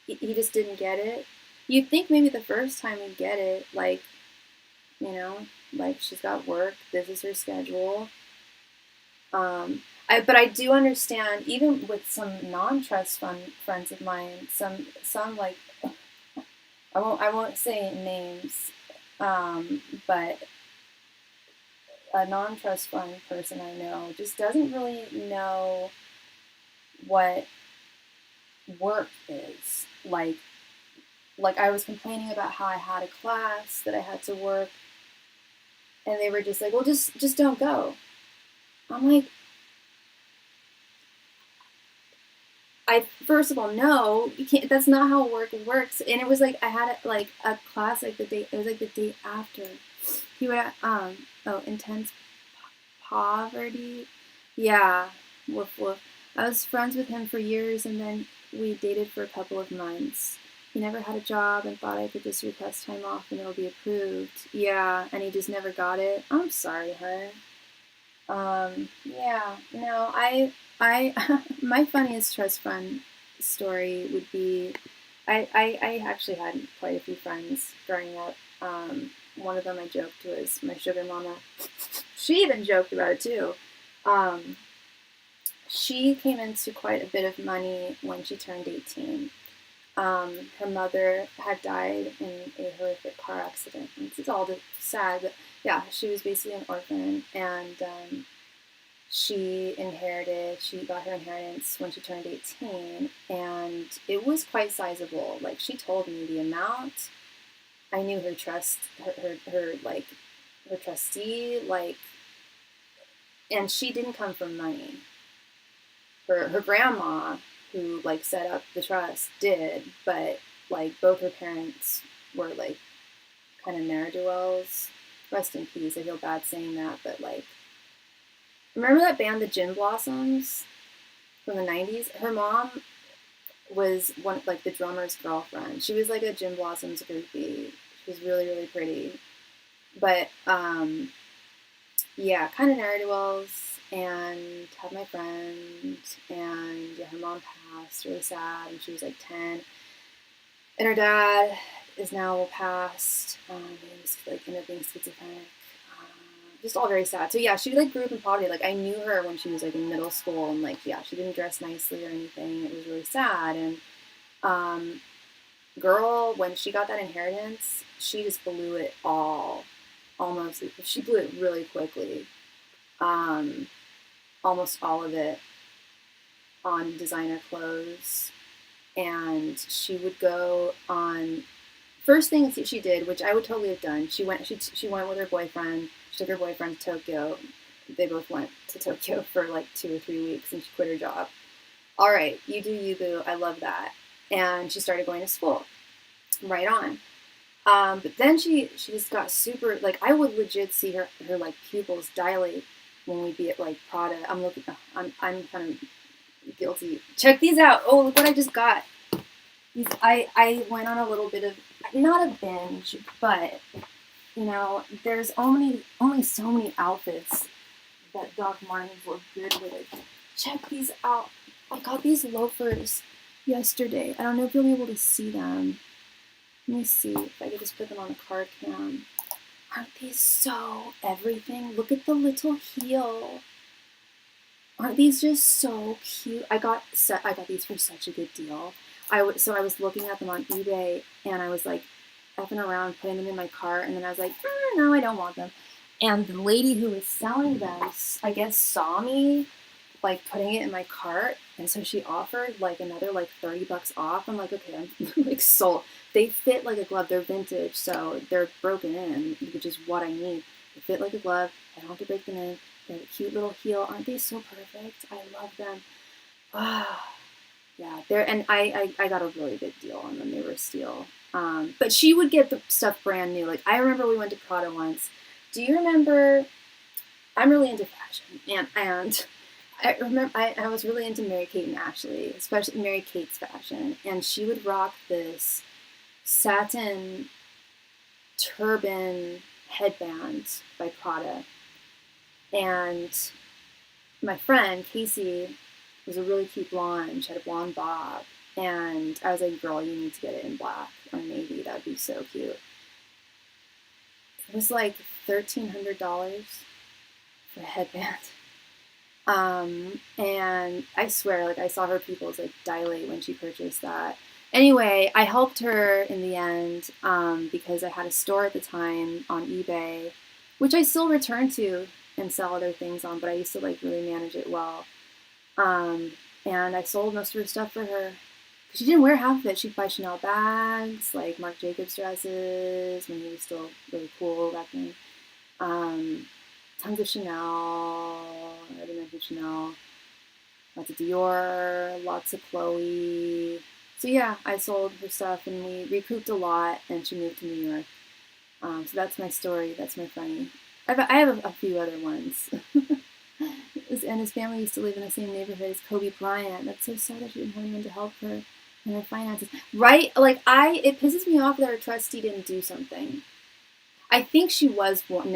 He just didn't get it. You'd think maybe the first time he'd get it, like, like she's got work, this is her schedule. But I do understand, even with some non-trust fund friends of mine, some like, I won't say names, but a non-trust fund person I know just doesn't really know what work is. Like I was complaining about how I had a class that I had to work, and they were just like, well, just don't go. I'm like, first of all, no, you can't. That's not how work works. And it was like I had a class like the day. It was like the day after. He would intense poverty. Yeah, woof woof. I was friends with him for years, and then we dated for a couple of months. He never had a job and thought I could just request time off and it'll be approved. Yeah, and he just never got it. I'm sorry, hun. Yeah, no, I, my funniest trust fund story would be, I actually had quite a few friends growing up. One of them I joked was my sugar mama. She even joked about it too. She came into quite a bit of money when she turned 18. Her mother had died in a horrific car accident. It's all sad, but yeah, she was basically an orphan, and she got her inheritance when she turned 18, and it was quite sizable. Like, she told me the amount. I knew her trustee, like, and she didn't come from money. Her grandma, who like set up the trust, did, but like both her parents were like kind of ne'er-do-wells. Rest in peace. I feel bad saying that, but like, remember that band, the Gin Blossoms, from the 90s? Her mom was the drummer's girlfriend. She was like a Gin Blossoms groupie. She was really, really pretty. But yeah, kind of ne'er-do-wells, and had my friend, and yeah, her mom passed, really sad, and she was like 10. And her dad is now passed. He was like ended up being schizophrenic. Just all very sad. So yeah, she like grew up in poverty. Like, I knew her when she was like in middle school, and like, yeah, she didn't dress nicely or anything. It was really sad. And girl, when she got that inheritance, she just blew it all. Almost, she blew it really quickly. Almost all of it on designer clothes. And she would go on, first thing she did, which I would totally have done, she went with her boyfriend. She took her boyfriend to Tokyo. They both went to Tokyo for like 2 or 3 weeks, and she quit her job. All right, you do you, boo. I love that. And she started going to school. Right on. But then she just got super, like, I would legit see her like pupils dilate when we'd be at like Prada. I'm kind of guilty. Check these out. Oh, look what I just got. I went on a little bit of, not a binge, but you know, there's only so many outfits that Doc Martens look good with. Check these out. I got these loafers yesterday. I don't know if you'll be able to see them. Let me see if I could just put them on a card cam. Aren't these so everything? Look at the little heel. Aren't these just so cute? I got these for such a good deal. I was looking at them on eBay, and I was like effing around, putting them in my cart, and then I was like, no, I don't want them. And the lady who was selling them, I guess, saw me like putting it in my cart, and so she offered like another like $30 off. I'm like, okay, I'm like sold. They fit like a glove. They're vintage, so they're broken in, which is what I need. They fit like a glove. I don't have to break them in. They're a cute little heel. Aren't they so perfect? I love them. Ah, yeah. And I got a really good deal on them. They were steal. But she would get the stuff brand new. Like, I remember we went to Prada once. Do you remember? I'm really into fashion, and I remember I was really into Mary-Kate and Ashley, especially Mary-Kate's fashion, and she would rock this satin turban headband by Prada. And my friend Casey was a really cute blonde. She had a blonde bob, and I was like, "Girl, you need to get it in black or navy. That would be so cute." It was like $1,300 for a headband. And I swear, like, I saw her pupils like dilate when she purchased that. Anyway, I helped her in the end, because I had a store at the time on eBay, which I still return to and sell other things on, but I used to like really manage it well. And I sold most of her stuff for her. She didn't wear half of it. She'd buy Chanel bags, like Marc Jacobs dresses, when he was still really cool back then. Tons of Chanel, I already mentioned Chanel, lots of Dior, lots of Chloe. So yeah, I sold her stuff, and we recouped a lot, and she moved to New York. So that's my story. That's my funny. I have a few other ones. And his family used to live in the same neighborhood as Kobe Bryant. That's so sad that she didn't have anyone to help her in her finances. Right? Like, it pisses me off that her trustee didn't do something. I think she was warned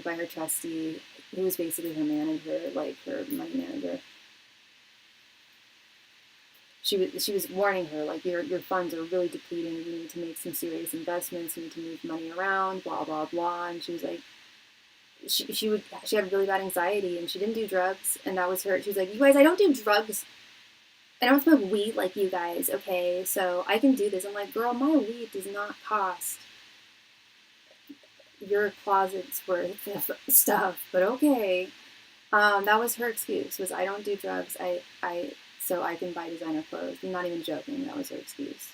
by her trustee, who was basically her manager, like her money manager. she was warning her, like, your funds are really depleting. You need to make some serious investments. You need to move money around. Blah blah blah. And she was like, she had really bad anxiety, and she didn't do drugs, and that was her. She was like, you guys, I don't do drugs. I don't smoke weed like you guys. Okay, so I can do this. I'm like, girl, my weed does not cost your closet's worth of stuff, but okay. That was her excuse. Was I don't do drugs. So I can buy designer clothes. I'm not even joking. That was her excuse.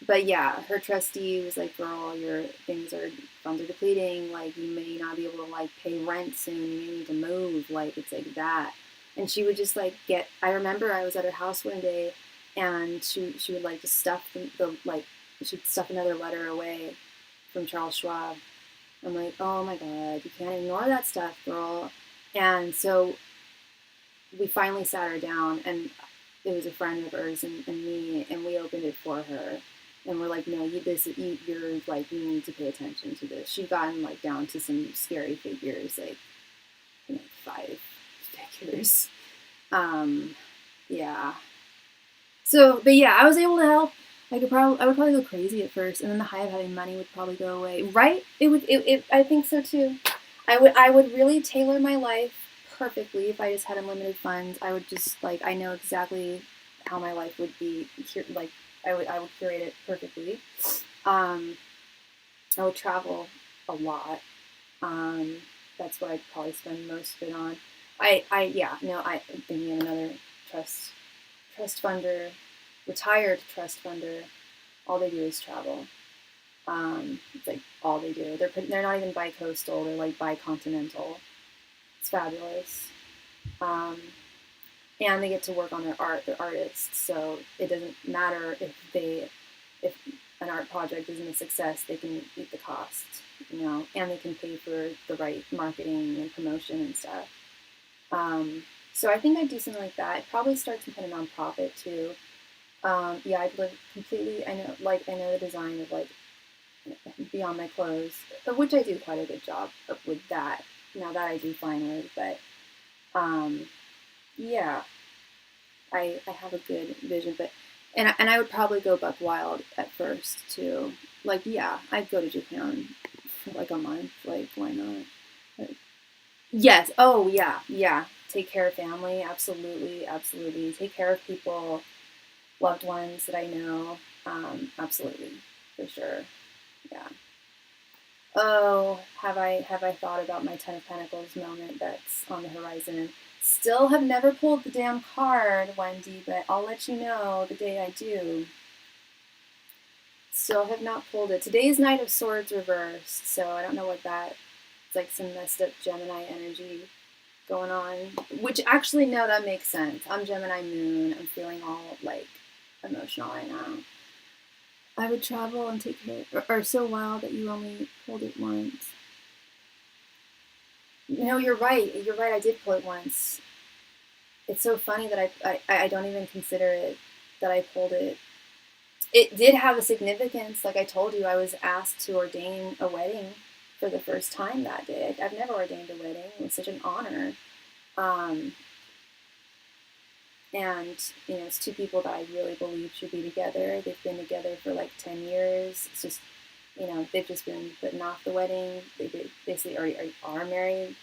But yeah, her trustee was like, girl, your funds are depleting. Like, you may not be able to like pay rent soon. You may need to move. Like, it's like that. And she would just like I remember I was at her house one day, and she would like just stuff she'd stuff another letter away from Charles Schwab. I'm like, oh my God, you can't ignore that stuff, girl. And so we finally sat her down, and it was a friend of hers and me, and we opened it for her. And we're like, no, you're like, you need to pay attention to this. She'd gotten like down to some scary figures, like, 5 figures. Yeah. So, but yeah, I was able to help. I would probably go crazy at first, and then the high of having money would probably go away. Right? I think so too. I would really tailor my life perfectly if I just had unlimited funds. I would just like, I know exactly how my life would be. Like, I would curate it perfectly. I would travel a lot. That's what I'd probably spend most of it on. I'm thinking of another trust funder, retired trust funder. All they do is travel. It's like all they do. They're not even bi-coastal. They're like bi-continental. It's fabulous. And they get to work on their art. They're artists, so it doesn't matter if an art project isn't a success. They can eat the cost, and they can pay for the right marketing and promotion and stuff. So I think I'd do something like that. I'd probably start some kind of nonprofit too. I'd live completely. I know the design of like beyond my clothes, which I do quite a good job with that. Now that I do fine with, but yeah, I have a good vision, but and I would probably go buck wild at first too. Like, yeah, I'd go to Japan for like a month. Like, why not? But, yes. Oh, yeah, yeah. Take care of family. Absolutely, absolutely. Take care of people, loved ones that I know. Absolutely, for sure. Yeah. Oh, have I thought about my Ten of Pentacles moment that's on the horizon? Still have never pulled the damn card, Wendy, but I'll let you know the day I do. Still have not pulled it. Today's Knight of Swords reversed, so I don't know what that. It's like some messed up Gemini energy going on. Which actually, no, that makes sense. I'm Gemini Moon. I'm feeling all like emotional right now. I would travel and take care, or so wild that you only pulled it once. No, you're right. You're right. I did pull it once. It's so funny that I don't even consider it that I pulled it. It did have a significance. Like I told you, I was asked to ordain a wedding for the first time that day. I've never ordained a wedding. It was such an honor. And, it's two people that I really believe should be together. They've been together for like 10 years. It's just, they've just been putting off the wedding. They basically already are married.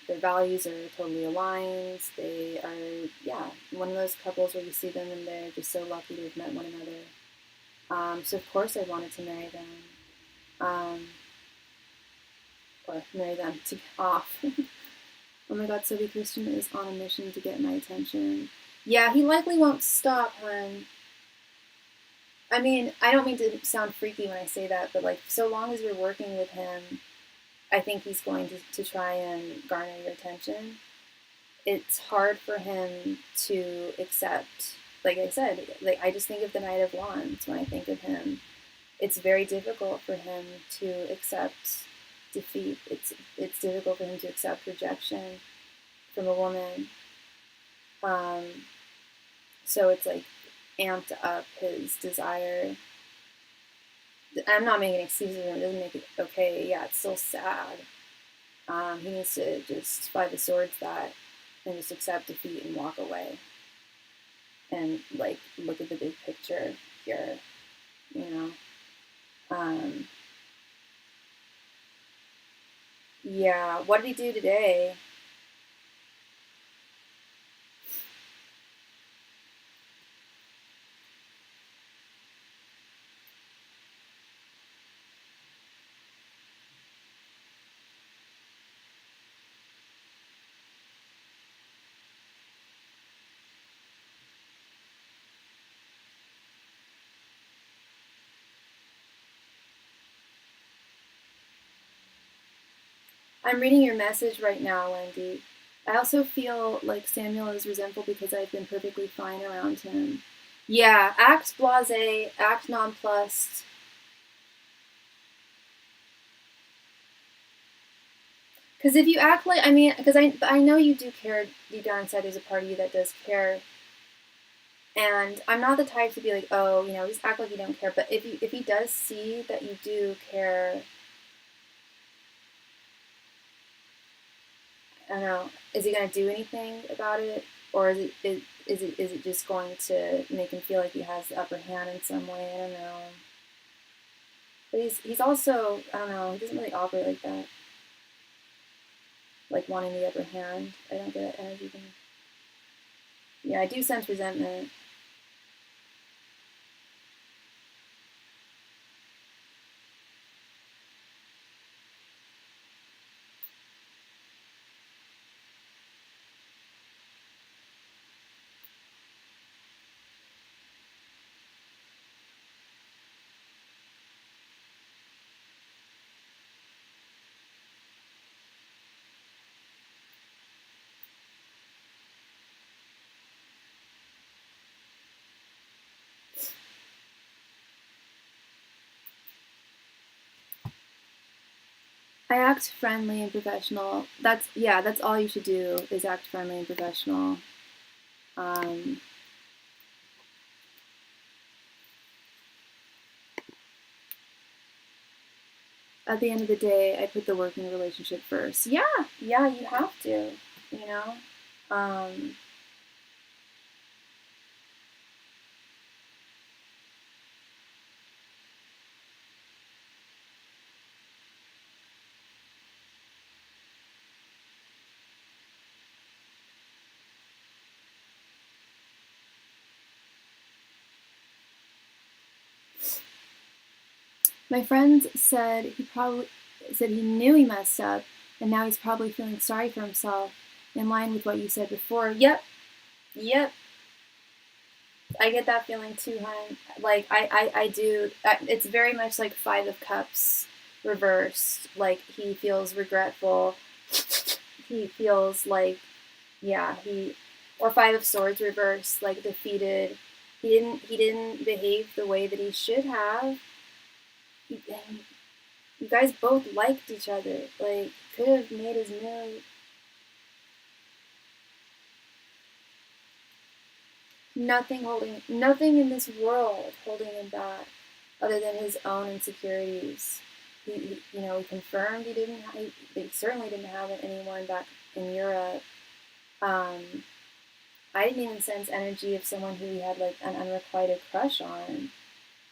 Their values are totally aligned. They are, one of those couples where you see them and they're just so lucky to have met one another. So of course I wanted to marry them. Or marry them to get off. Oh my God, Sophie Christian is on a mission to get my attention. Yeah, he likely won't stop, hon. I mean, I don't mean to sound freaky when I say that, but like, so long as you're working with him, I think he's going to try and garner your attention. It's hard for him to accept, like I said, like I just think of the Knight of Wands when I think of him. It's very difficult for him to accept defeat. It's difficult for him to accept rejection from a woman. So it's like amped up his desire. I'm not making excuses, it doesn't make it okay. Yeah, it's still sad. He needs to just fly the swords that and just accept defeat and walk away. and like look at the big picture here, you know. Yeah, what did he do today? I'm reading your message right now, Wendy. I also feel like Samuel is resentful because I've been perfectly fine around him. Yeah, act blasé, act nonplussed. Because if you act like, I mean, because I know you do care deep down inside. There's a part of you that does care, and I'm not the type to be like, oh, you know, just act like you don't care. But if he does see that you do care, I don't know, is he gonna do anything about it, or is it just going to make him feel like he has the upper hand in some way? I don't know. But he's also, I don't know, he doesn't really operate like that, like wanting the upper hand. I don't get that energy from him. Yeah, I do sense resentment. I act friendly and professional. That's all you should do is act friendly and professional. Um, at the end of the day, I put the work in the relationship first. Yeah, you have to, you know. Um, my friend said he knew he messed up, and now he's probably feeling sorry for himself. In line with what you said before. Yep, yep. I get that feeling too, hon. Like I do. It's very much like Five of Cups reversed. Like he feels regretful. He feels like, yeah, he, or Five of Swords reversed, like defeated. He didn't behave the way that he should have. He, you guys both liked each other. Like could have made his move. Nothing in this world holding him back, other than his own insecurities. He confirmed he didn't. He certainly didn't have anyone back in Europe. Um, I didn't even sense energy of someone who he had like an unrequited crush on.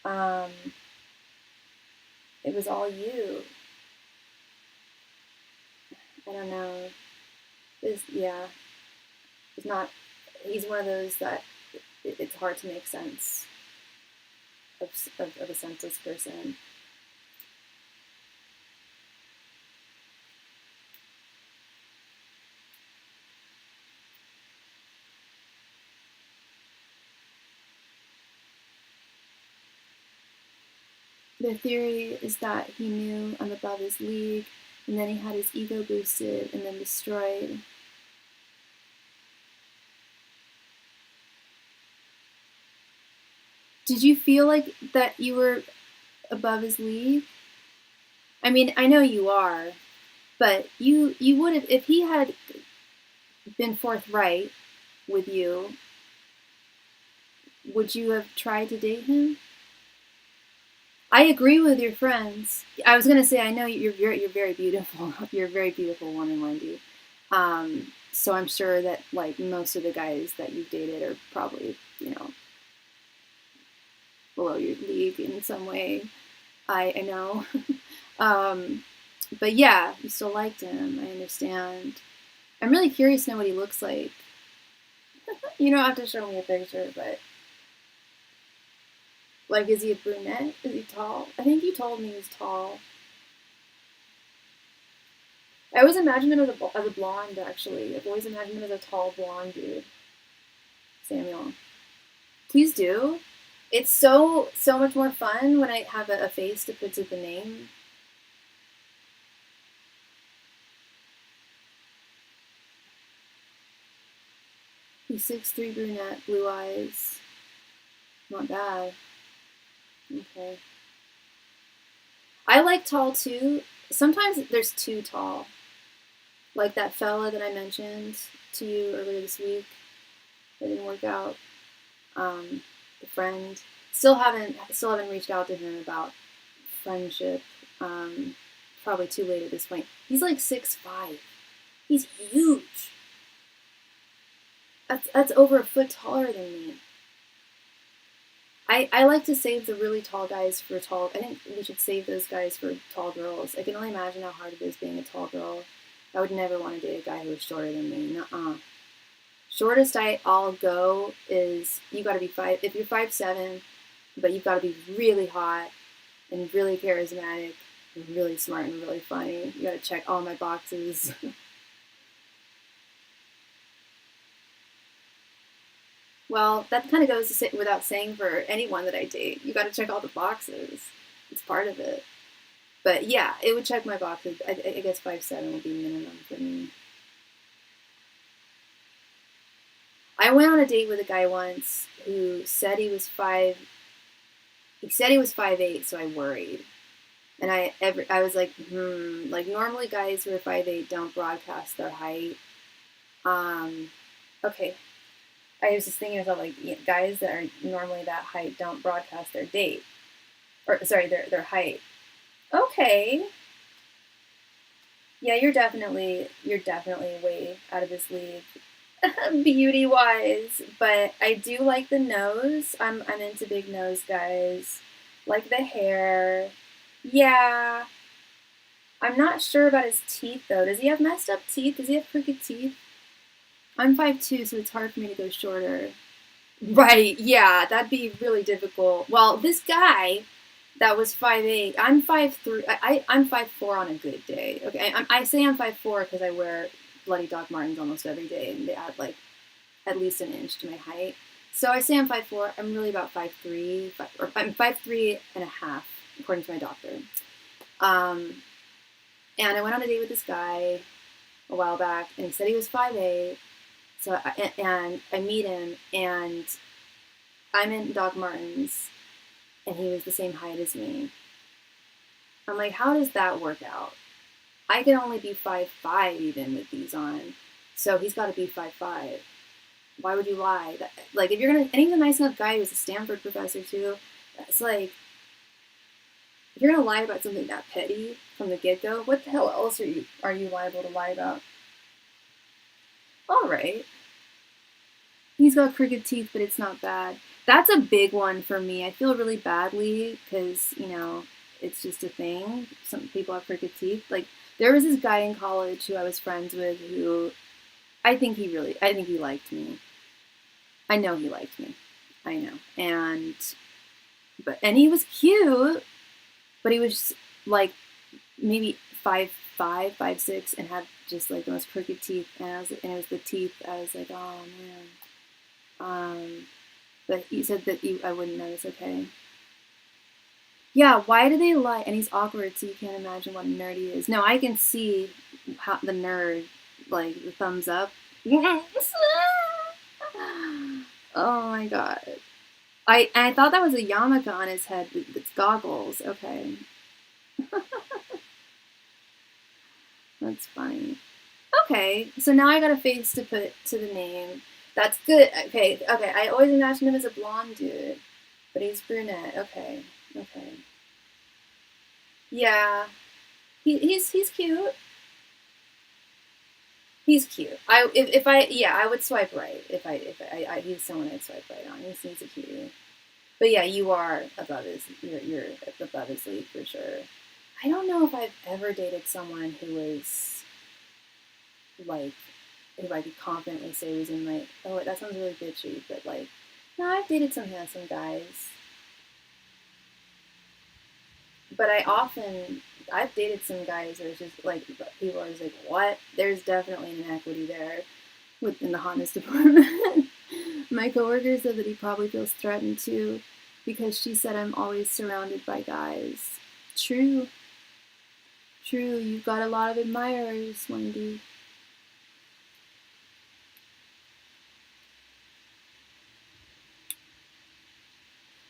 Um, it was all you. I don't know. Yeah. It's not. He's one of those that it's hard to make sense of a senseless person. The theory is that he knew I'm above his league, and then he had his ego boosted and then destroyed. Did you feel like that you were above his league? I mean, I know you are, but you would have, if he had been forthright with you, would you have tried to date him? I agree with your friends. I was gonna say I know you're very beautiful. You're a very beautiful woman, Wendy. So I'm sure that like most of the guys that you've dated are probably, below your league in some way. I know. But yeah, you still liked him. I understand. I'm really curious to know what he looks like. You don't have to show me a picture, but like, is he a brunette? Is he tall? I think you told me he was tall. I always imagined him as a blonde, actually. I've always imagined him as a tall blonde dude. Samuel. Please do. It's so much more fun when I have a face to put to the name. He's 6'3", brunette, blue eyes. Not bad. Okay. I like tall too. Sometimes there's too tall. Like that fella that I mentioned to you earlier this week. That didn't work out. The friend. Still haven't reached out to him about friendship. Probably too late at this point. He's like 6'5". He's huge. That's over a foot taller than me. I like to save the really tall guys for tall. I think we should save those guys for tall girls. I can only imagine how hard it is being a tall girl. I would never want to date a guy who was shorter than me. Nuh-uh. Shortest I'll go is you got to be if you're 5'7", but you've got to be really hot and really charismatic and really smart and really funny. You got to check all my boxes. Well, that kind of goes without saying for anyone that I date. You got to check all the boxes. It's part of it. But yeah, it would check my boxes. I guess 5'7" would be minimum for me. I went on a date with a guy once who said he was 5'8", so I worried. And I was like, like normally guys who are 5'8" don't broadcast their height. Okay. I was just thinking to myself, like, guys that are normally that height don't broadcast their date. Or, sorry, their height. Okay. Yeah, you're definitely way out of this league, beauty wise. But I do like the nose. I'm into big nose guys. Like the hair. Yeah. I'm not sure about his teeth though. Does he have messed up teeth? Does he have crooked teeth? I'm 5'2", so it's hard for me to go shorter. Right, yeah, that'd be really difficult. Well, this guy that was 5'8", I'm 5'3", I'm 5'4" on a good day. Okay, I say I'm 5'4" because I wear bloody Doc Martens almost every day, and they add like at least an inch to my height. So I say I'm 5'4". I'm really about 5'3", or I'm 5'3" and a half, according to my doctor. And I went on a date with this guy a while back, and he said he was 5'8". So I meet him, and I'm in Doc Martens, and he was the same height as me. I'm like, how does that work out? I can only be 5'5" even with these on, so he's got to be 5'5". Why would you lie? Like, if you're gonna, and he's a nice enough guy. He was a Stanford professor too. It's like, if you're gonna lie about something that petty from the get-go, what the hell else are you liable to lie about? All right. He's got crooked teeth, but it's not bad. That's a big one for me. I feel really badly because, it's just a thing. Some people have crooked teeth. Like, there was this guy in college who I was friends with who I think he liked me. I know he liked me. I know. And he was cute, but he was like maybe 5'5", 5'6", and had just like the most crooked teeth. And it was the teeth. I was like, oh man. But you said that I wouldn't know. It's okay. Yeah, why do they lie? And he's awkward, so you can't imagine what a nerd he is. No, I can see how the nerd, like the thumbs up. Oh my god. I thought that was a yarmulke on his head. It's goggles. Okay. That's funny. Okay, so now I got a face to put to the name. That's good. Okay. I always imagined him as a blonde dude, but he's brunette. Okay. Yeah, he's cute. He's cute. I would swipe right he's someone I'd swipe right on. He's a cutie. But yeah, you are above you're above his league for sure. I don't know if I've ever dated someone who was like, who I could confidently say was in my, oh, that sounds really bitchy, but like, no, I've dated some handsome guys. But I've dated some guys where it's just like, people are just like, what? There's definitely an inequity there within the hotness department. My coworker said that he probably feels threatened too because she said I'm always surrounded by guys. True. True, you've got a lot of admirers, Wendy.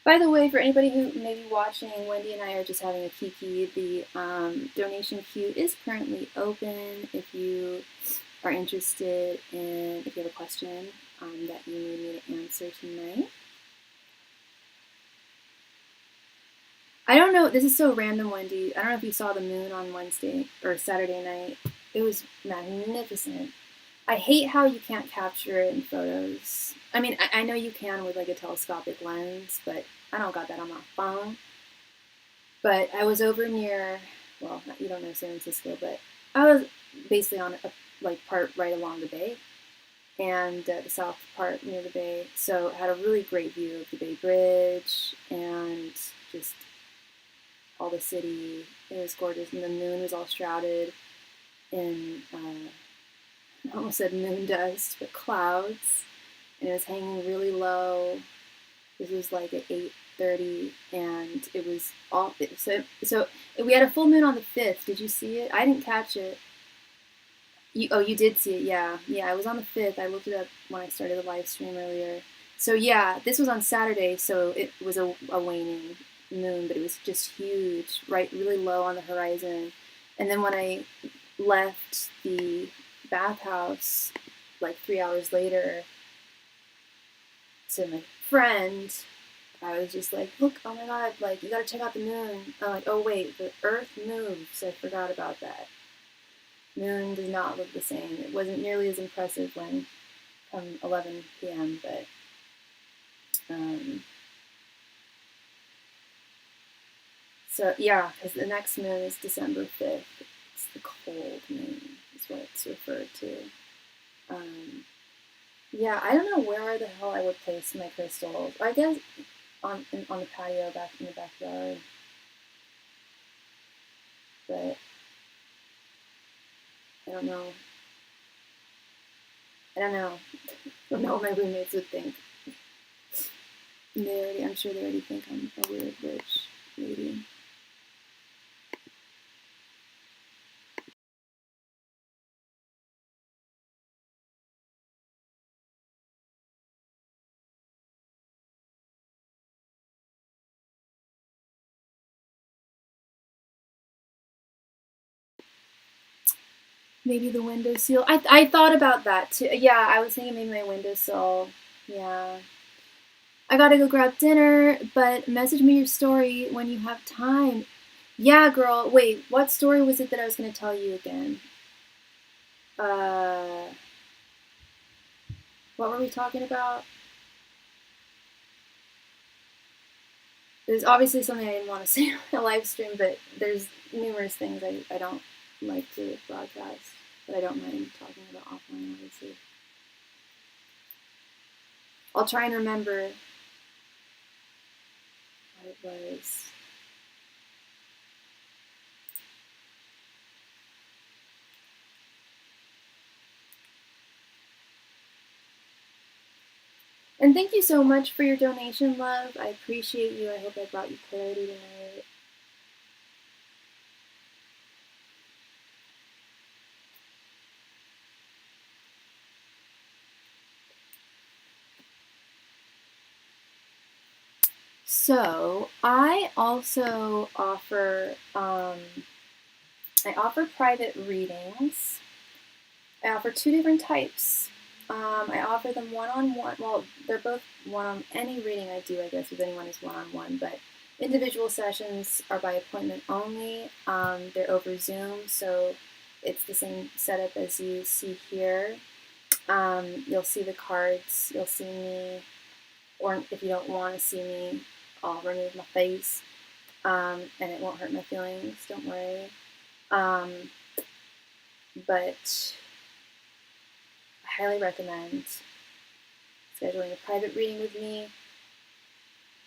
By the way, for anybody who may be watching, Wendy and I are just having a kiki. The donation queue is currently open if you are interested in, if you have a question that you need me to answer tonight. I don't know, this is so random, Wendy. I don't know if you saw the moon on Wednesday or Saturday night. It was magnificent. I hate how you can't capture it in photos. I mean, I know you can with like a telescopic lens, but I don't got that on my phone. But I was over near, well, you don't know San Francisco, but I was basically on a like part right along the bay, and the south part near the bay. So I had a really great view of the Bay Bridge and just all the city. It was gorgeous, and the moon was all shrouded in, I almost said moon dust, but clouds, and it was hanging really low. This was like at 8:30, and it was all so. We had a full moon on the 5th. Did you see it? I didn't catch it. You did see it, yeah. Yeah, it was on the 5th. I looked it up when I started the live stream earlier. So yeah, this was on Saturday, so it was a waning moon, but it was just huge, right, really low on the horizon. And then when I left the bathhouse, like 3 hours later, to my friend, I was just like, look, oh my god, like, you gotta check out the moon. I'm like, oh wait, the Earth moves. I forgot about that. Moon does not look the same. It wasn't nearly as impressive when come 11 p.m., but so yeah, because the next moon is December 5th. It's the cold moon, is what it's referred to. Yeah, I don't know where the hell I would place my crystals. I guess on the patio back in the backyard, but I don't know. I don't know. I don't know what my roommates would think. I'm sure they already think I'm a weird witch lady. Maybe the windowsill. I thought about that too. Yeah, I was thinking maybe my windowsill. Yeah. I gotta go grab dinner, but message me your story when you have time. Yeah, girl. Wait, what story was it that I was gonna tell you again? What were we talking about? There's obviously something I didn't want to say on a live stream, but there's numerous things I don't like to broadcast, but I don't mind talking about offline, obviously. I'll try and remember what it was. And thank you so much for your donation, love. I appreciate you. I hope I brought you clarity tonight. So I also offer private readings. I offer two different types. I offer them one-on-one. Well, they're both one-on. Any reading I do, I guess, with anyone is one-on-one. But individual sessions are by appointment only. They're over Zoom, so it's the same setup as you see here. You'll see the cards, you'll see me, or if you don't want to see me, I'll remove my face, and it won't hurt my feelings, don't worry. But I highly recommend scheduling a private reading with me.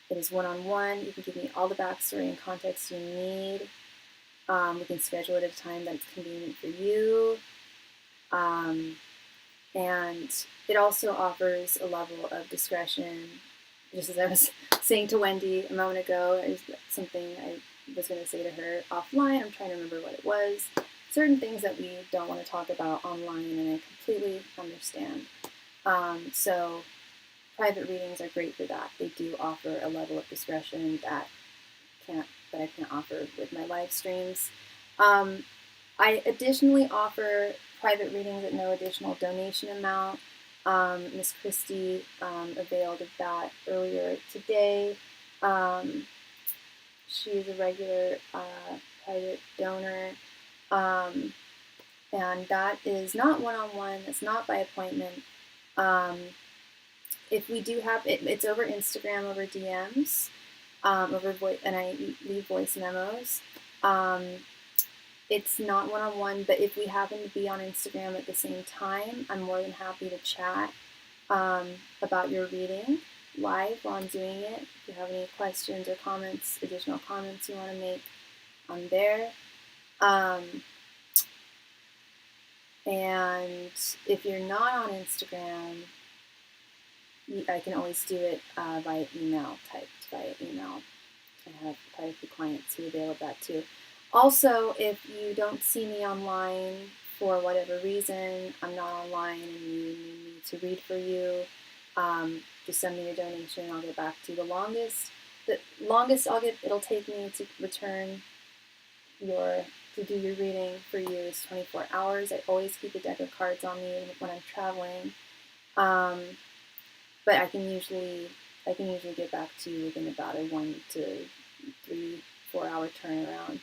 It is one-on-one. You can give me all the backstory and context you need. We can schedule it at a time that's convenient for you. And it also offers a level of discretion. Just as I was saying to Wendy a moment ago, there's something I was going to say to her offline. I'm trying to remember what it was. Certain things that we don't want to talk about online, and I completely understand. So private readings are great for that. They do offer a level of discretion that I can't offer with my live streams. I additionally offer private readings at no additional donation amount. Miss Christie availed of that earlier today. She is a regular private donor. And that is not one-on-one. It's not by appointment. If we do have it, it's over Instagram, over DMs, over voice, and I leave voice memos. It's not one-on-one, but if we happen to be on Instagram at the same time, I'm more than happy to chat about your reading live while I'm doing it. If you have any questions or comments, additional comments you want to make, I'm there. And if you're not on Instagram, I can always do it via email, typed via email. I have quite a few clients who avail of that too. Also, if you don't see me online for whatever reason, I'm not online and you need me to read for you, just send me your donation and I'll get back to you. The longest it'll take me to return to do your reading for you is 24 hours. I always keep a deck of cards on me when I'm traveling. But I can usually get back to you within about a 1 to 3-4 hour turnaround.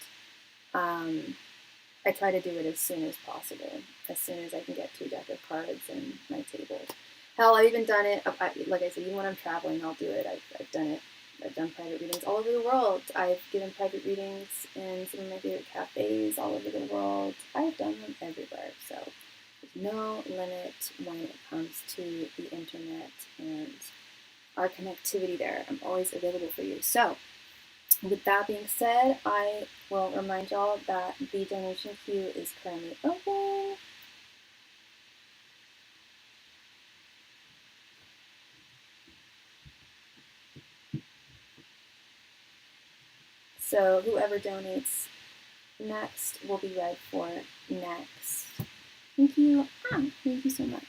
I try to do it as soon as possible, as soon as I can get to a deck of cards and my table. Hell, I've even done it, like I said, even when I'm traveling, I'll do it. I've done it. I've done private readings all over the world. I've given private readings in some of my favorite cafes all over the world. I've done them everywhere, so there's no limit when it comes to the internet and our connectivity there. I'm always available for you. So, with that being said, I will remind y'all that the donation queue is currently open. So whoever donates next will be read for next. Thank you. Thank you so much.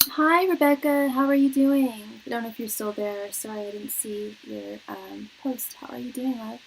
Hi, Rebecca. How are you doing? I don't know if you're still there. Sorry, I didn't see your post. How are you doing, love?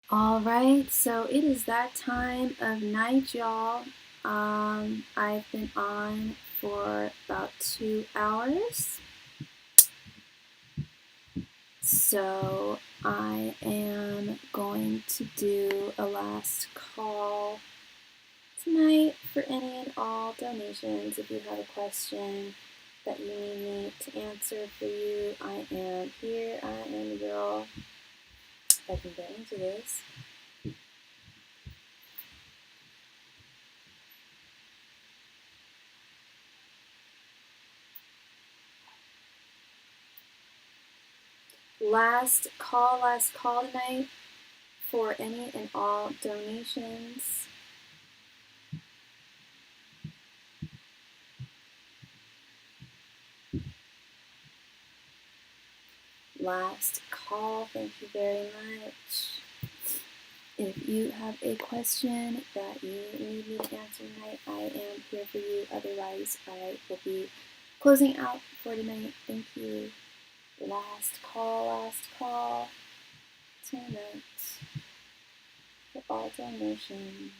All right, so it is that time of night, y'all. I've been on for about 2 hours. So I am going to do a last call tonight for any and all donations. If you have a question that you need me to answer for you, I am here. I am the girl. I can get into this. Last call tonight for any and all donations. Last call, thank you very much. If you have a question that you need me to answer tonight, I am here for you. Otherwise, I will be closing out for tonight. Thank you. Last call tonight for all donations.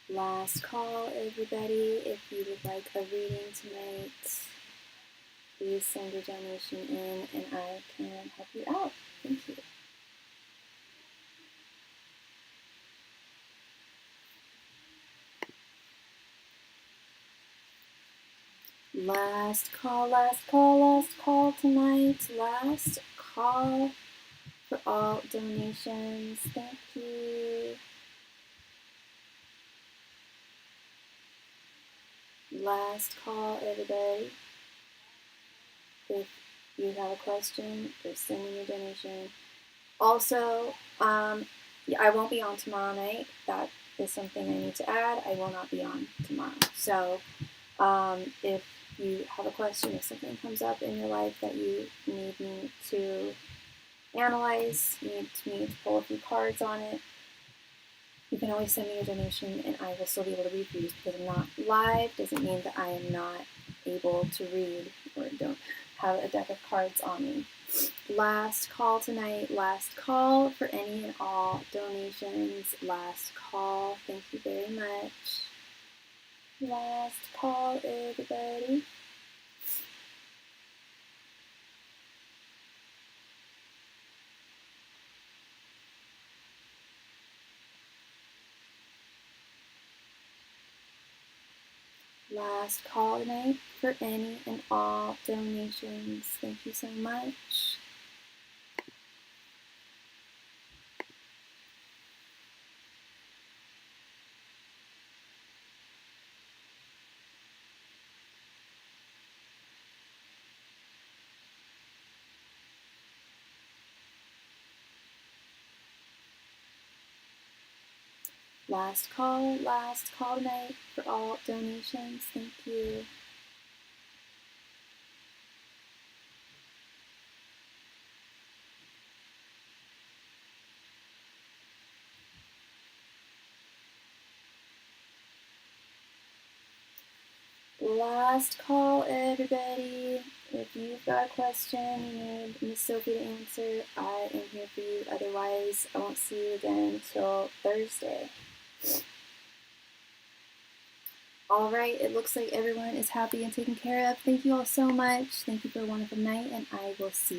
Last call, everybody. If you would like a reading tonight, please send your donation in and I can help you out. Thank you. Last call tonight. Last call for all donations. Thank you. Last call, everybody. If you have a question, just send me your donation. Also, I won't be on tomorrow night. That is something I need to add. I will not be on tomorrow. So, if you have a question, if something comes up in your life that you need me to analyze, you need me to pull a few cards on it, you can always send me your donation and I will still be able to read for you. Because I'm not live doesn't mean that I am not able to read or don't have a deck of cards on me. Last call tonight. Last call for any and all donations. Last call. Thank you very much. Last call, everybody. Last call tonight for any and all donations. Thank you so much. Last call tonight for all donations. Thank you. Last call, everybody. If you've got a question you need Miss Sophie to answer, I am here for you. Otherwise, I won't see you again until Thursday. All right, it looks like everyone is happy and taken care of. Thank you all so much. Thank you for a wonderful night, and I will see you.